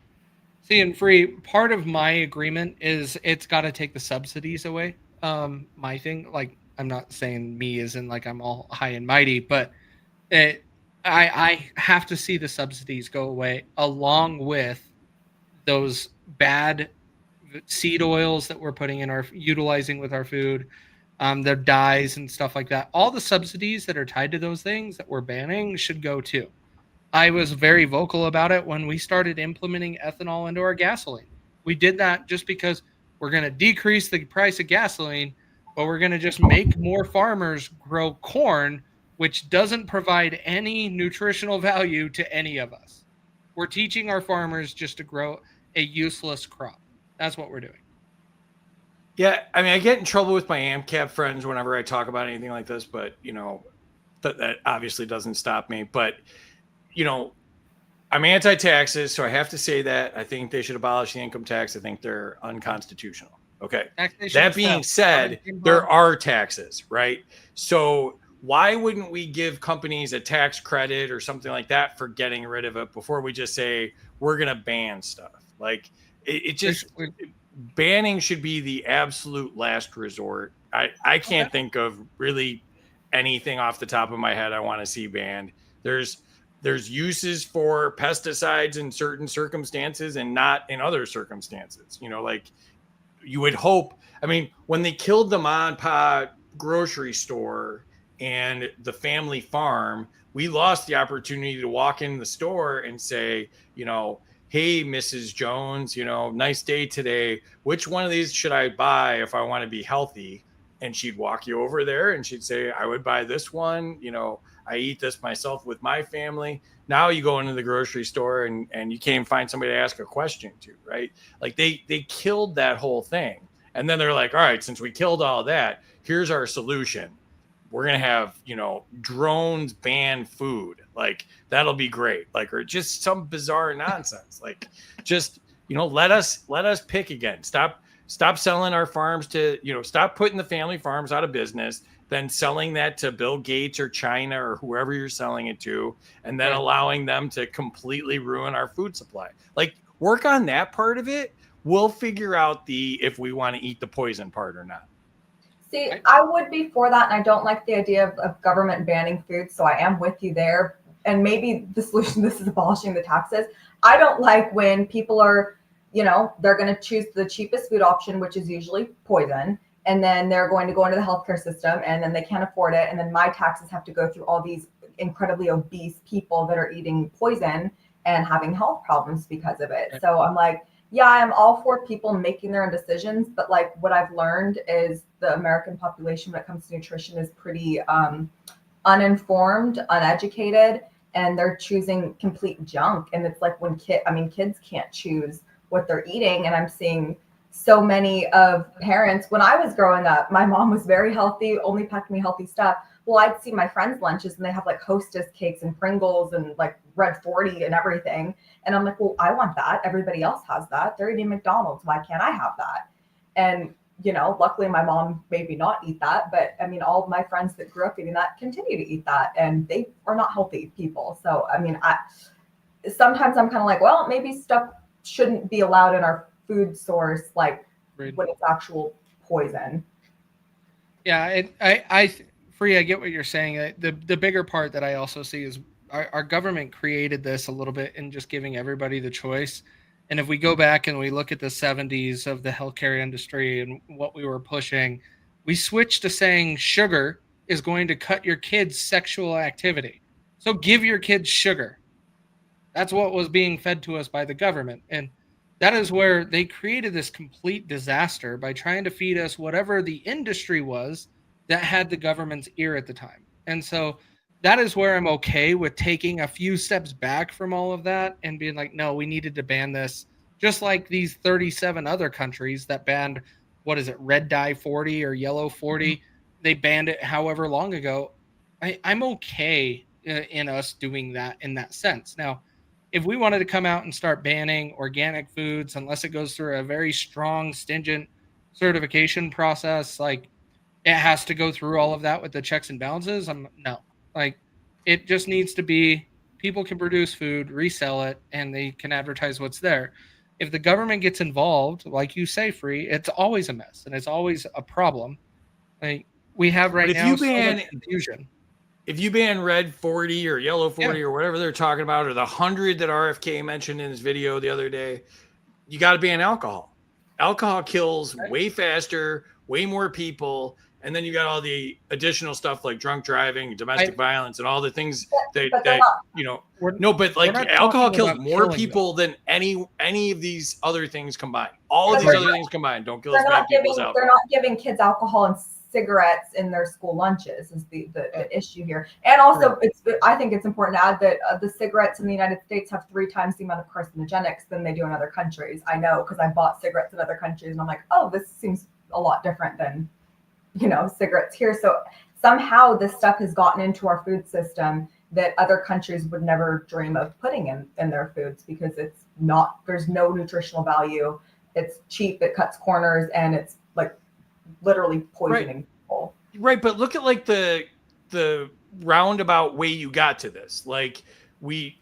See, and Free, part of my agreement is it's got to take the subsidies away. My thing, like, I'm not saying me as in like I'm all high and mighty, but I have to see the subsidies go away along with those bad seed oils that we're putting in utilizing with our food, the dyes and stuff like that. All the subsidies that are tied to those things that we're banning should go too. I was very vocal about it when we started implementing ethanol into our gasoline. We did that just because we're going to decrease the price of gasoline, but we're going to just make more farmers grow corn, which doesn't provide any nutritional value to any of us. We're teaching our farmers just to grow a useless crop. That's what we're doing. Yeah, I mean, I get in trouble with my AMCAP friends whenever I talk about anything like this, but, you know, that obviously doesn't stop me. But, you know, I'm anti-taxes, so I have to say that. I think they should abolish the income tax. I think they're unconstitutional. Okay. That being said, there are taxes, right? So why wouldn't we give companies a tax credit or something like that for getting rid of it before we just say we're going to ban stuff? Like banning should be the absolute last resort. I can't think of really anything off the top of my head I want to see banned. There's uses for pesticides in certain circumstances and not in other circumstances. You know, like you would hope. I mean, when they killed the mom and pop grocery store and the family farm, we lost the opportunity to walk in the store and say, you know, hey, Mrs. Jones, you know, nice day today. Which one of these should I buy if I want to be healthy? And she'd walk you over there and she'd say, I would buy this one. You know, I eat this myself with my family. Now you go into the grocery store and you can't even find somebody to ask a question to, right? Like they killed that whole thing. And then they're like, all right, since we killed all that, here's our solution. We're going to have, you know, drones ban food. Like that'll be great. Like, or just some bizarre nonsense. Like just, you know, let us pick again. Stop selling our farms to, you know, stop putting the family farms out of business, then selling that to Bill Gates or China or whoever you're selling it to, and then allowing them to completely ruin our food supply. Like work on that part of it. We'll figure out if we want to eat the poison part or not. See, I would be for that, and I don't like the idea of government banning food, so I am with you there. And maybe the solution to this is abolishing the taxes. I don't like when people are they're going to choose the cheapest food option, which is usually poison. And then they're going to go into the healthcare system, and then they can't afford it. And then my taxes have to go through all these incredibly obese people that are eating poison and having health problems because of it. So I'm like, yeah, I'm all for people making their own decisions, but like what I've learned is the American population when it comes to nutrition is pretty uninformed, uneducated, and they're choosing complete junk. And it's like when kids can't choose what they're eating. And I'm seeing so many of parents, when I was growing up, my mom was very healthy, only packed me healthy stuff. Well, I'd see my friends' lunches and they have like Hostess cakes and Pringles and like Red 40 and everything. And I'm like, well, I want that. Everybody else has that. They're eating McDonald's. Why can't I have that? And, luckily my mom made me not eat that. But I mean, all of my friends that grew up eating that continue to eat that, and they are not healthy people. So, I mean, sometimes I'm kind of like, well, maybe stuff shouldn't be allowed in our food source, like when it's actual poison. Yeah, Free, I get what you're saying. The bigger part that I also see is our government created this a little bit in just giving everybody the choice. And if we go back and we look at the 70s of the healthcare industry and what we were pushing, we switched to saying sugar is going to cut your kids' sexual activity. So give your kids sugar. That's what was being fed to us by the government. And that is where they created this complete disaster by trying to feed us whatever the industry was that had the government's ear at the time. And so that is where I'm okay with taking a few steps back from all of that and being like, no, we needed to ban this. Just like these 37 other countries that banned, what is it, red dye 40 or yellow 40? Mm-hmm. They banned it however long ago. I'm okay in us doing that in that sense. Now, if we wanted to come out and start banning organic foods, unless it goes through a very strong, stringent certification process, like it has to go through all of that with the checks and balances. No, like it just needs to be people can produce food, resell it, and they can advertise what's there. If the government gets involved, like you say, Free, it's always a mess and it's always a problem. Like we have right now so much confusion. If you ban red 40 or yellow 40 or whatever they're talking about, or the 100 that RFK mentioned in his video the other day, you got to ban alcohol. Alcohol kills way faster, way more people. And then you got all the additional stuff like drunk driving, domestic violence, and all the things that but like alcohol kills more people than any of these other things combined. All of these other things combined don't kill as many people as alcohol. They're not giving kids alcohol and cigarettes in their school lunches is the issue here. And also I think it's important to add that the cigarettes in the United States have 3 times the amount of carcinogenics than they do in other countries. I know, because I bought cigarettes in other countries and I'm like, oh, this seems a lot different than cigarettes here. So somehow this stuff has gotten into our food system that other countries would never dream of putting in their foods, because there's no nutritional value. It's cheap, it cuts corners, and it's like literally poisoning people. Right, but look at like the roundabout way you got to this. Like we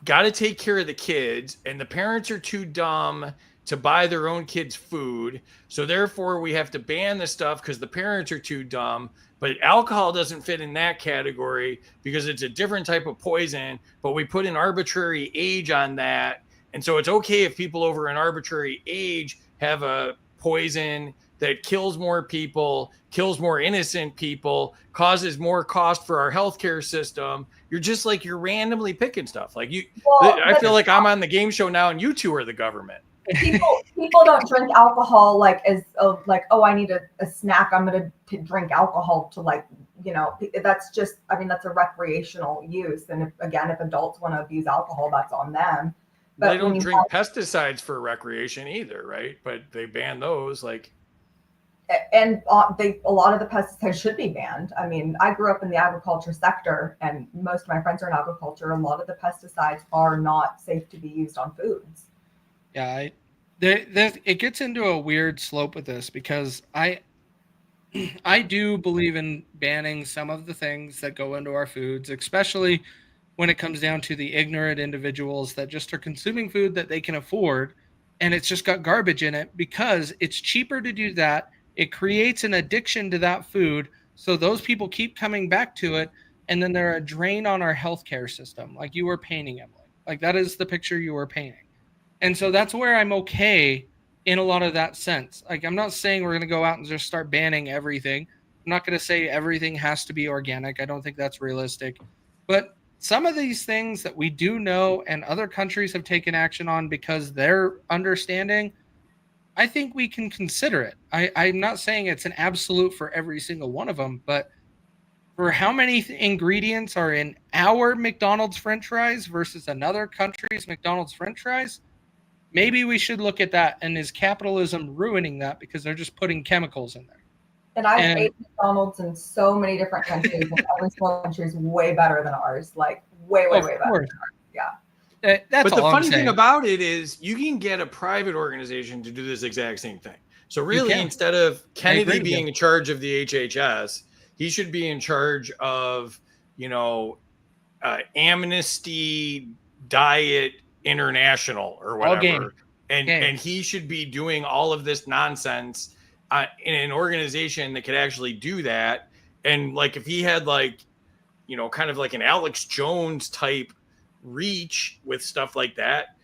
got to take care of the kids, and the parents are too dumb to buy their own kids food. So therefore we have to ban the stuff because the parents are too dumb. But alcohol doesn't fit in that category because it's a different type of poison, but we put an arbitrary age on that. And so it's okay if people over an arbitrary age have a poison that kills more people, kills more innocent people, causes more cost for our healthcare system. You're randomly picking stuff. Like I feel like I'm on the game show now and you two are the government. People don't drink alcohol like I need a snack, I'm gonna drink alcohol to that's just, that's a recreational use. And if adults want to abuse alcohol, that's on them. But they don't drink pesticides for recreation either, right? But they ban those, and a lot of the pesticides should be banned. I grew up in the agriculture sector, and most of my friends are in agriculture. A lot of the pesticides are not safe to be used on foods. Yeah, it gets into a weird slope with this, because I do believe in banning some of the things that go into our foods, especially when it comes down to the ignorant individuals that just are consuming food that they can afford, and it's just got garbage in it because it's cheaper to do that. It creates an addiction to that food, so those people keep coming back to it, and then they're a drain on our healthcare system, like you were painting, Emily. Like that is the picture you were painting. And so that's where I'm okay in a lot of that sense. Like, I'm not saying we're going to go out and just start banning everything. I'm not going to say everything has to be organic. I don't think that's realistic. But some of these things that we do know and other countries have taken action on because they're understanding, I think we can consider it. I'm not saying it's an absolute for every single one of them, but for how many ingredients are in our McDonald's French fries versus another country's McDonald's French fries, maybe we should look at that. And is capitalism ruining that because they're just putting chemicals in there? And I've And ate McDonald's in so many different countries, and every single country is way better than ours. Like way, way, of way better. course, Yeah. That's But the all I'm funny thing saying. about it is you can get a private organization to do this exact same thing. So really, can. instead of agree Kennedy with being you. in charge of the HHS, he should be in charge of, Amnesty Diet International or All game. whatever. And he should be doing all of this nonsense in an organization that could actually do that. And like if he had kind of like an Alex Jones type reach with stuff like that,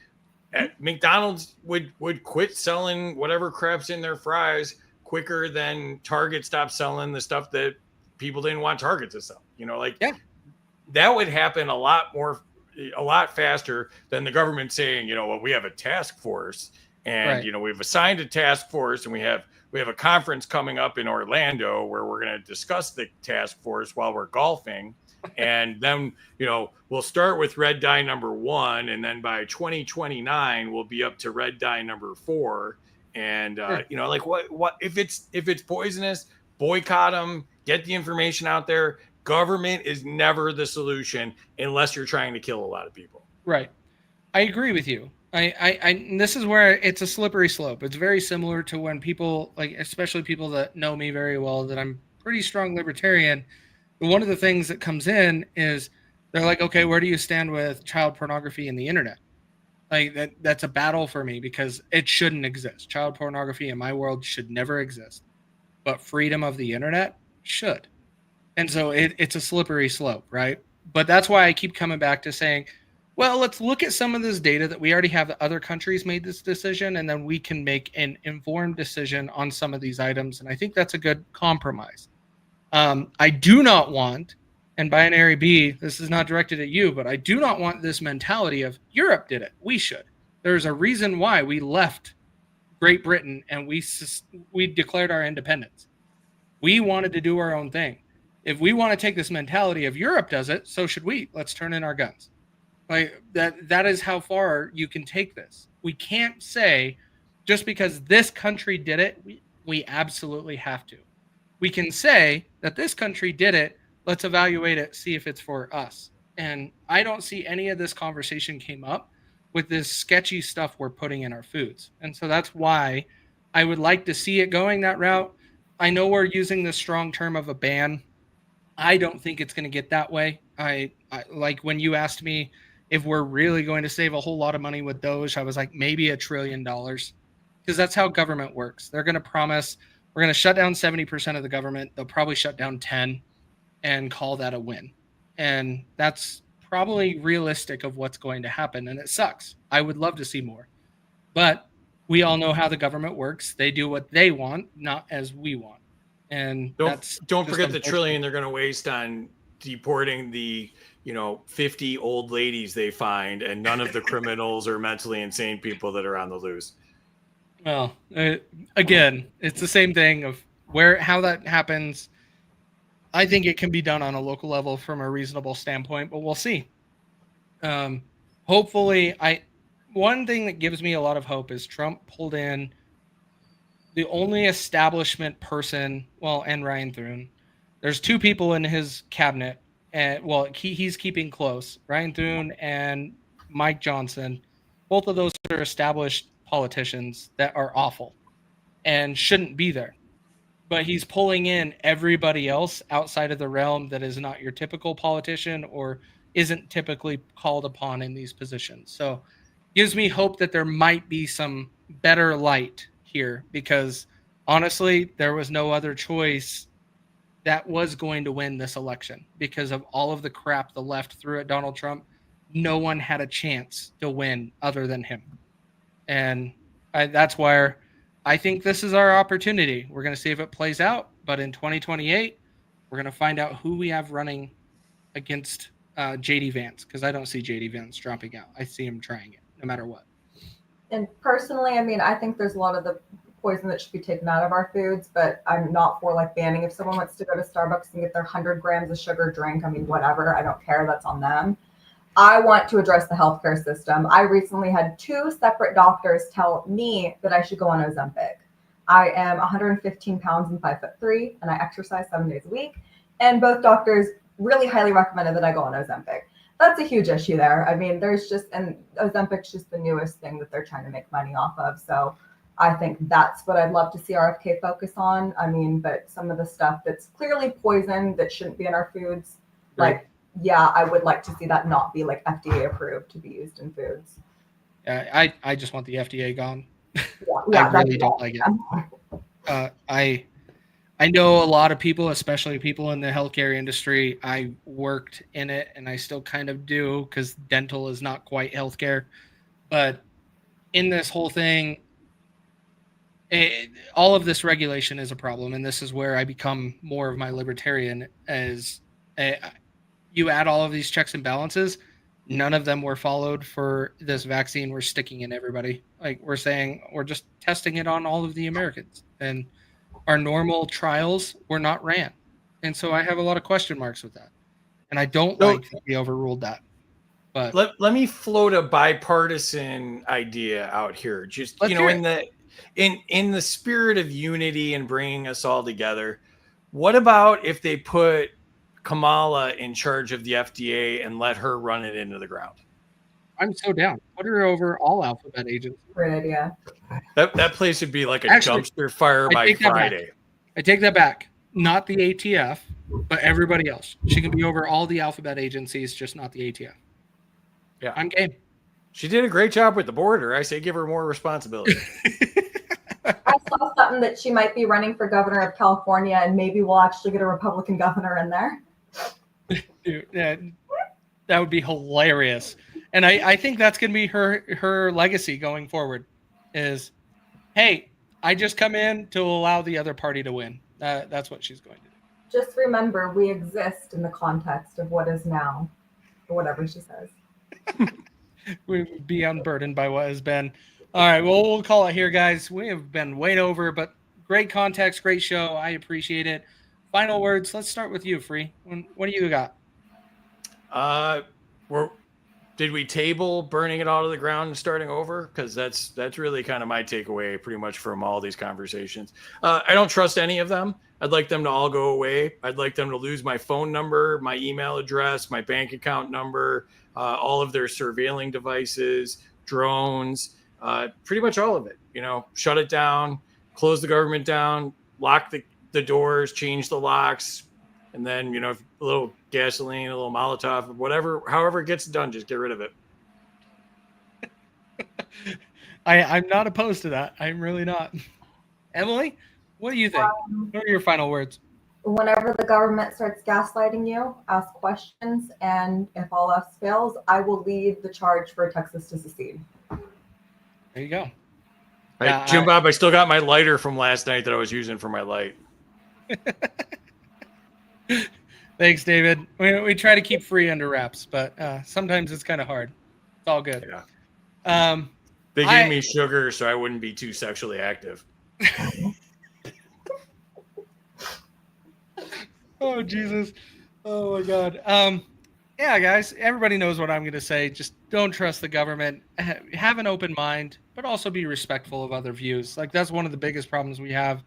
McDonald's would quit selling whatever crap's in their fries quicker than Target stopped selling the stuff that people didn't want Target to sell. That would happen a lot faster than the government saying, well, we have a task force and Right. We've assigned a task force and we have a conference coming up in Orlando where we're going to discuss the task force while we're golfing. And then, we'll start with red dye number 1. And then by 2029, we'll be up to red dye number 4. And, Sure. what if it's poisonous, boycott them, get the information out there. Government is never the solution unless you're trying to kill a lot of people. Right. I agree with you. And this is where it's a slippery slope. It's very similar to when people, like, especially people that know me very well, that I'm pretty strong libertarian. One of the things that comes in is they're like, okay, where do you stand with child pornography and the internet? Like that's a battle for me because it shouldn't exist. Child pornography in my world should never exist, but freedom of the internet should. And so it's a slippery slope, right? But that's why I keep coming back to saying, well, let's look at some of this data that we already have that other countries made this decision, and then we can make an informed decision on some of these items. And I think that's a good compromise. I do not want, and Binary B, this is not directed at you, but I do not want this mentality of Europe did it, we should. There's a reason why we left Great Britain and we declared our independence. We wanted to do our own thing. If we want to take this mentality of Europe does it, so should we. Let's turn in our guns. Like that is how far you can take this. We can't say just because this country did it, we absolutely have to. We can say that this country did it, let's evaluate it, see if it's for us. And I don't see any of this conversation came up with this sketchy stuff we're putting in our foods. And so that's why I would like to see it going that route. I know we're using the strong term of a ban. I don't think it's going to get that way. I like when you asked me if we're really going to save a whole lot of money with Doge, I was like, maybe $1 trillion, because that's how government works. They're going to promise we're going to shut down 70% of the government. They'll probably shut down 10 and call that a win. And that's probably realistic of what's going to happen. And it sucks. I would love to see more, but we all know how the government works. They do what they want, not as we want. And don't forget the trillion they're going to waste on deporting the 50 old ladies they find, and none of the criminals or mentally insane people that are on the loose. Well, again, it's the same thing of how that happens. I think it can be done on a local level from a reasonable standpoint, but we'll see. Hopefully, one thing that gives me a lot of hope is Trump pulled in the only establishment person, and Ryan Thune. There's 2 people in his cabinet, and he's keeping close. Ryan Thune and Mike Johnson. Both of those are established politicians that are awful and shouldn't be there. But he's pulling in everybody else outside of the realm that is not your typical politician or isn't typically called upon in these positions. So gives me hope that there might be some better light here, because honestly, there was no other choice that was going to win this election because of all of the crap the left threw at Donald Trump. No one had a chance to win other than him. And that's where I think this is our opportunity. We're going to see if it plays out. But in 2028, we're going to find out who we have running against JD Vance, because I don't see JD Vance dropping out. I see him trying it no matter what. And personally, I mean, I think there's a lot of the poison that should be taken out of our foods, but I'm not for like banning. If someone wants to go to Starbucks and get their 100 grams of sugar drink, I mean, whatever, I don't care. That's on them. I want to address the healthcare system. I recently had 2 separate doctors tell me that I should go on Ozempic. I am 115 pounds and 5'3", and I exercise 7 days a week. And both doctors really highly recommended that I go on Ozempic. That's a huge issue there. I mean, and Ozempic's just the newest thing that they're trying to make money off of. So I think that's what I'd love to see RFK focus on. I mean, but some of the stuff that's clearly poison that shouldn't be in our foods, like, yeah, I would like to see that not be like FDA approved to be used in foods. I just want the FDA gone. Yeah, I really don't like it. I know a lot of people, especially people in the healthcare industry. I worked in it, and I still kind of do, because dental is not quite healthcare. But in this whole thing, all of this regulation is a problem, and this is where I become more of my libertarian. As you add all of these checks and balances, none of them were followed for this vaccine we're sticking in everybody. Like, we're saying we're just testing it on all of the Americans, and our normal trials were not ran. And so I have a lot of question marks with that. And I don't like that we overruled that. But let me float a bipartisan idea out here. Just, in the spirit of unity and bringing us all together, what about if they put Kamala in charge of the FDA and let her run it into the ground? I'm so down. Put her over all alphabet agents. Great idea. That place would be like a dumpster fire by Friday. I take that back. Not the ATF, but everybody else. She can be over all the alphabet agencies, just not the ATF. Yeah. I'm game. She did a great job with the border. I say give her more responsibility. I saw something that she might be running for governor of California, and maybe we'll actually get a Republican governor in there. Dude, that would be hilarious. And I think that's going to be her legacy going forward is, hey, I just come in to allow the other party to win. That's what she's going to do. Just remember, we exist in the context of what is now, or whatever she says. We would be unburdened by what has been. All right, well, we'll call it here, guys. We have been way over, but great context, great show. I appreciate it. Final words. Let's start with you, Free. What do you got? Did we table burning it all to the ground and starting over? Because that's really kind of my takeaway pretty much from all these conversations. I don't trust any of them. I'd like them to all go away. I'd like them to lose my phone number, my email address, my bank account number, all of their surveilling devices, drones, pretty much all of it. Shut it down, close the government down, lock the doors, change the locks, and then, a little gasoline, a little Molotov, whatever, however it gets done, just get rid of it. I'm not opposed to that. I'm really not. Emily, what do you think? What are your final words? Whenever the government starts gaslighting you, ask questions, and if all else fails, I will lead the charge for Texas to secede. There you go. Hey, Jim Bob, I still got my lighter from last night that I was using for my light. Thanks, David. We try to keep Free under wraps, but sometimes it's kind of hard. It's all good. Yeah. They gave me sugar so I wouldn't be too sexually active. Oh, Jesus. Oh, my God. Yeah, guys, everybody knows what I'm going to say. Just don't trust the government. Have an open mind, but also be respectful of other views. Like, that's one of the biggest problems we have.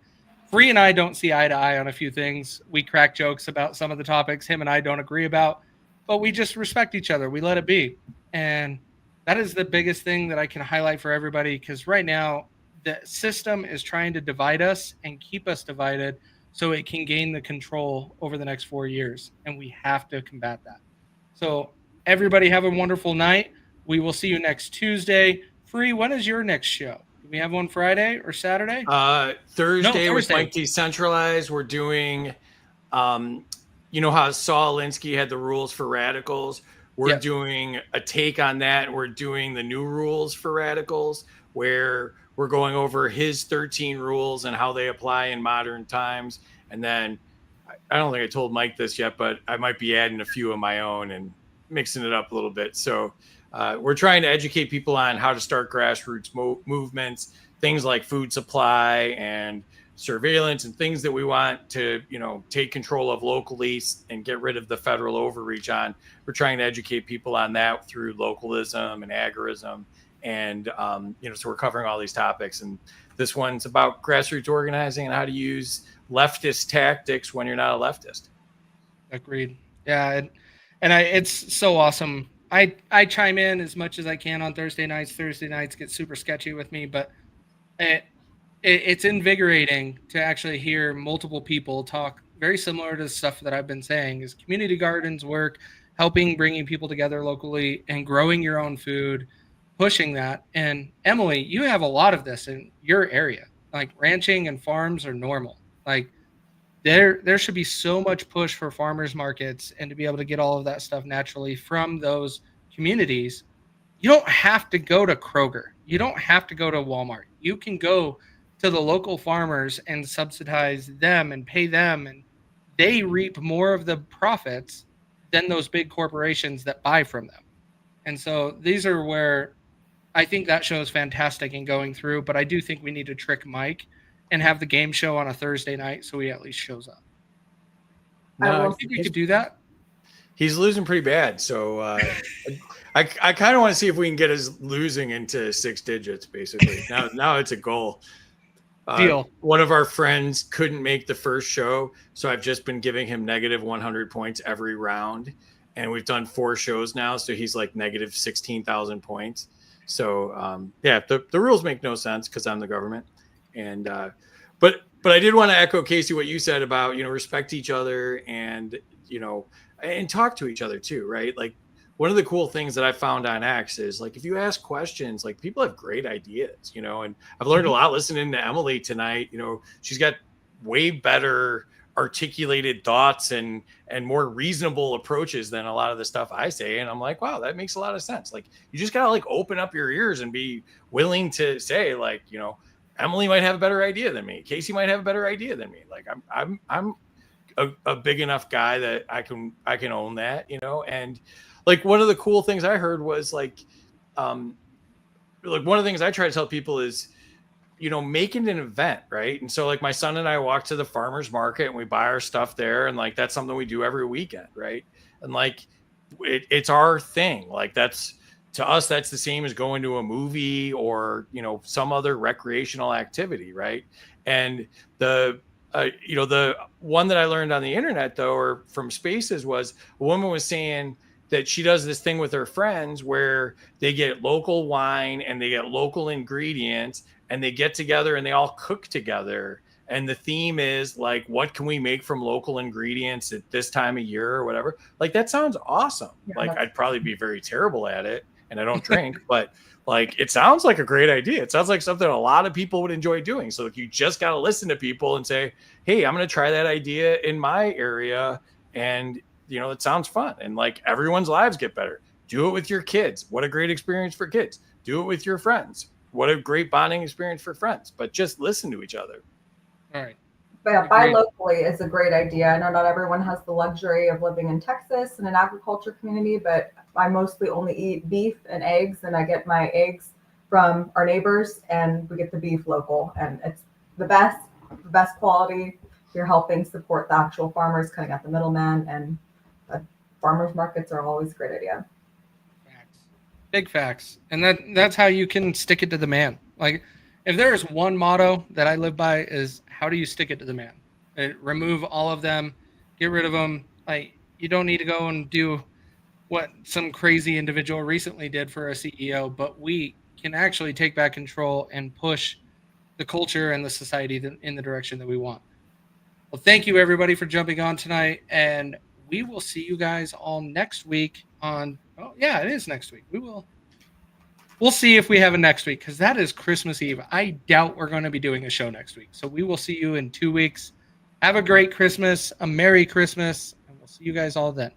Free and I don't see eye to eye on a few things. We crack jokes about some of the topics him and I don't agree about, but we just respect each other. We let it be. And that is the biggest thing that I can highlight for everybody, because right now the system is trying to divide us and keep us divided so it can gain the control over the next 4 years. And we have to combat that. So everybody have a wonderful night. We will see you next Tuesday. Free, when is your next show? Do we have one Friday or Saturday? Thursday with Mike Decentralized. We're doing, how Saul Alinsky had the rules for radicals. We're doing a take on that. We're doing the new rules for radicals. where we're going over his 13 rules and how they apply in modern times. And then I don't think I told Mike this yet, but I might be adding a few of my own and mixing it up a little bit. So we're trying to educate people on how to start grassroots movements, things like food supply and surveillance and things that we want to, take control of locally and get rid of the federal overreach on. We're trying to educate people on that through localism and agorism. And, so we're covering all these topics. And this one's about grassroots organizing and how to use leftist tactics when you're not a leftist. Agreed. Yeah. And it's so awesome. I chime in as much as I can on Thursday nights. Thursday nights get super sketchy with me, but it's invigorating to actually hear multiple people talk very similar to the stuff that I've been saying is community gardens work, helping bringing people together locally and growing your own food, pushing that. And Emily, you have a lot of this in your area. Like ranching and farms are normal. Like there should be so much push for farmers markets and to be able to get all of that stuff naturally from those communities. You don't have to go to Kroger. You don't have to go to Walmart. You can go to the local farmers and subsidize them and pay them, and they reap more of the profits than those big corporations that buy from them. And so these are where I think that show is fantastic in going through, but I do think we need to trick Mike and have the game show on a Thursday night so he at least shows up. No, I think we could do that. He's losing pretty bad, so I kind of want to see if we can get his losing into 6 digits. Basically, now it's a goal. Deal. One of our friends couldn't make the first show, so I've just been giving him negative 100 points every round, and we've done 4 shows now, so he's like negative 16,000 points. So the rules make no sense because I'm the government, and but I did want to echo Casey what you said about respect each other and and talk to each other too, right? Like one of the cool things that I found on X is like if you ask questions, like people have great ideas, and I've learned a lot listening to Emily tonight. She's got way better articulated thoughts and more reasonable approaches than a lot of the stuff I say. And I'm like, wow, that makes a lot of sense. Like you just gotta like open up your ears and be willing to say like, Emily might have a better idea than me. Casey might have a better idea than me. Like I'm a big enough guy that I can own that, and like one of the cool things I heard was like one of the things I try to tell people is, making an event, right? And so like my son and I walk to the farmer's market and we buy our stuff there. And like, that's something we do every weekend. Right. And like, it's our thing. Like that's, to us, that's the same as going to a movie or, some other recreational activity. Right. And the one that I learned on the internet though, or from Spaces was a woman was saying that she does this thing with her friends where they get local wine and they get local ingredients and they get together and they all cook together. And the theme is like, what can we make from local ingredients at this time of year or whatever? Like, that sounds awesome. Yeah, like I'd probably be very terrible at it and I don't drink, but like, it sounds like a great idea. It sounds like something a lot of people would enjoy doing. So like, you just got to listen to people and say, hey, I'm going to try that idea in my area. And it sounds fun. And like everyone's lives get better. Do it with your kids. What a great experience for kids. Do it with your friends. What a great bonding experience for friends. But just listen to each other. All right. But yeah, buy locally is a great idea. I know not everyone has the luxury of living in Texas in an agriculture community, but I mostly only eat beef and eggs, and I get my eggs from our neighbors, and we get the beef local, and it's the best quality. You're helping support the actual farmers, cutting out the middleman, and farmers markets are always a great idea. Facts. Big facts. And that's how you can stick it to the man. Like if there is one motto that I live by is how do you stick it to the man? Remove all of them, get rid of them. Like you don't need to go and do what some crazy individual recently did for a CEO, but we can actually take back control and push the culture and the society in the direction that we want. Well, thank you everybody for jumping on tonight, and we will see you guys all next week on, it is next week. We'll see if we have a next week because that is Christmas Eve. I doubt we're going to be doing a show next week. So we will see you in 2 weeks. Have a great Christmas, a Merry Christmas, and we'll see you guys all then.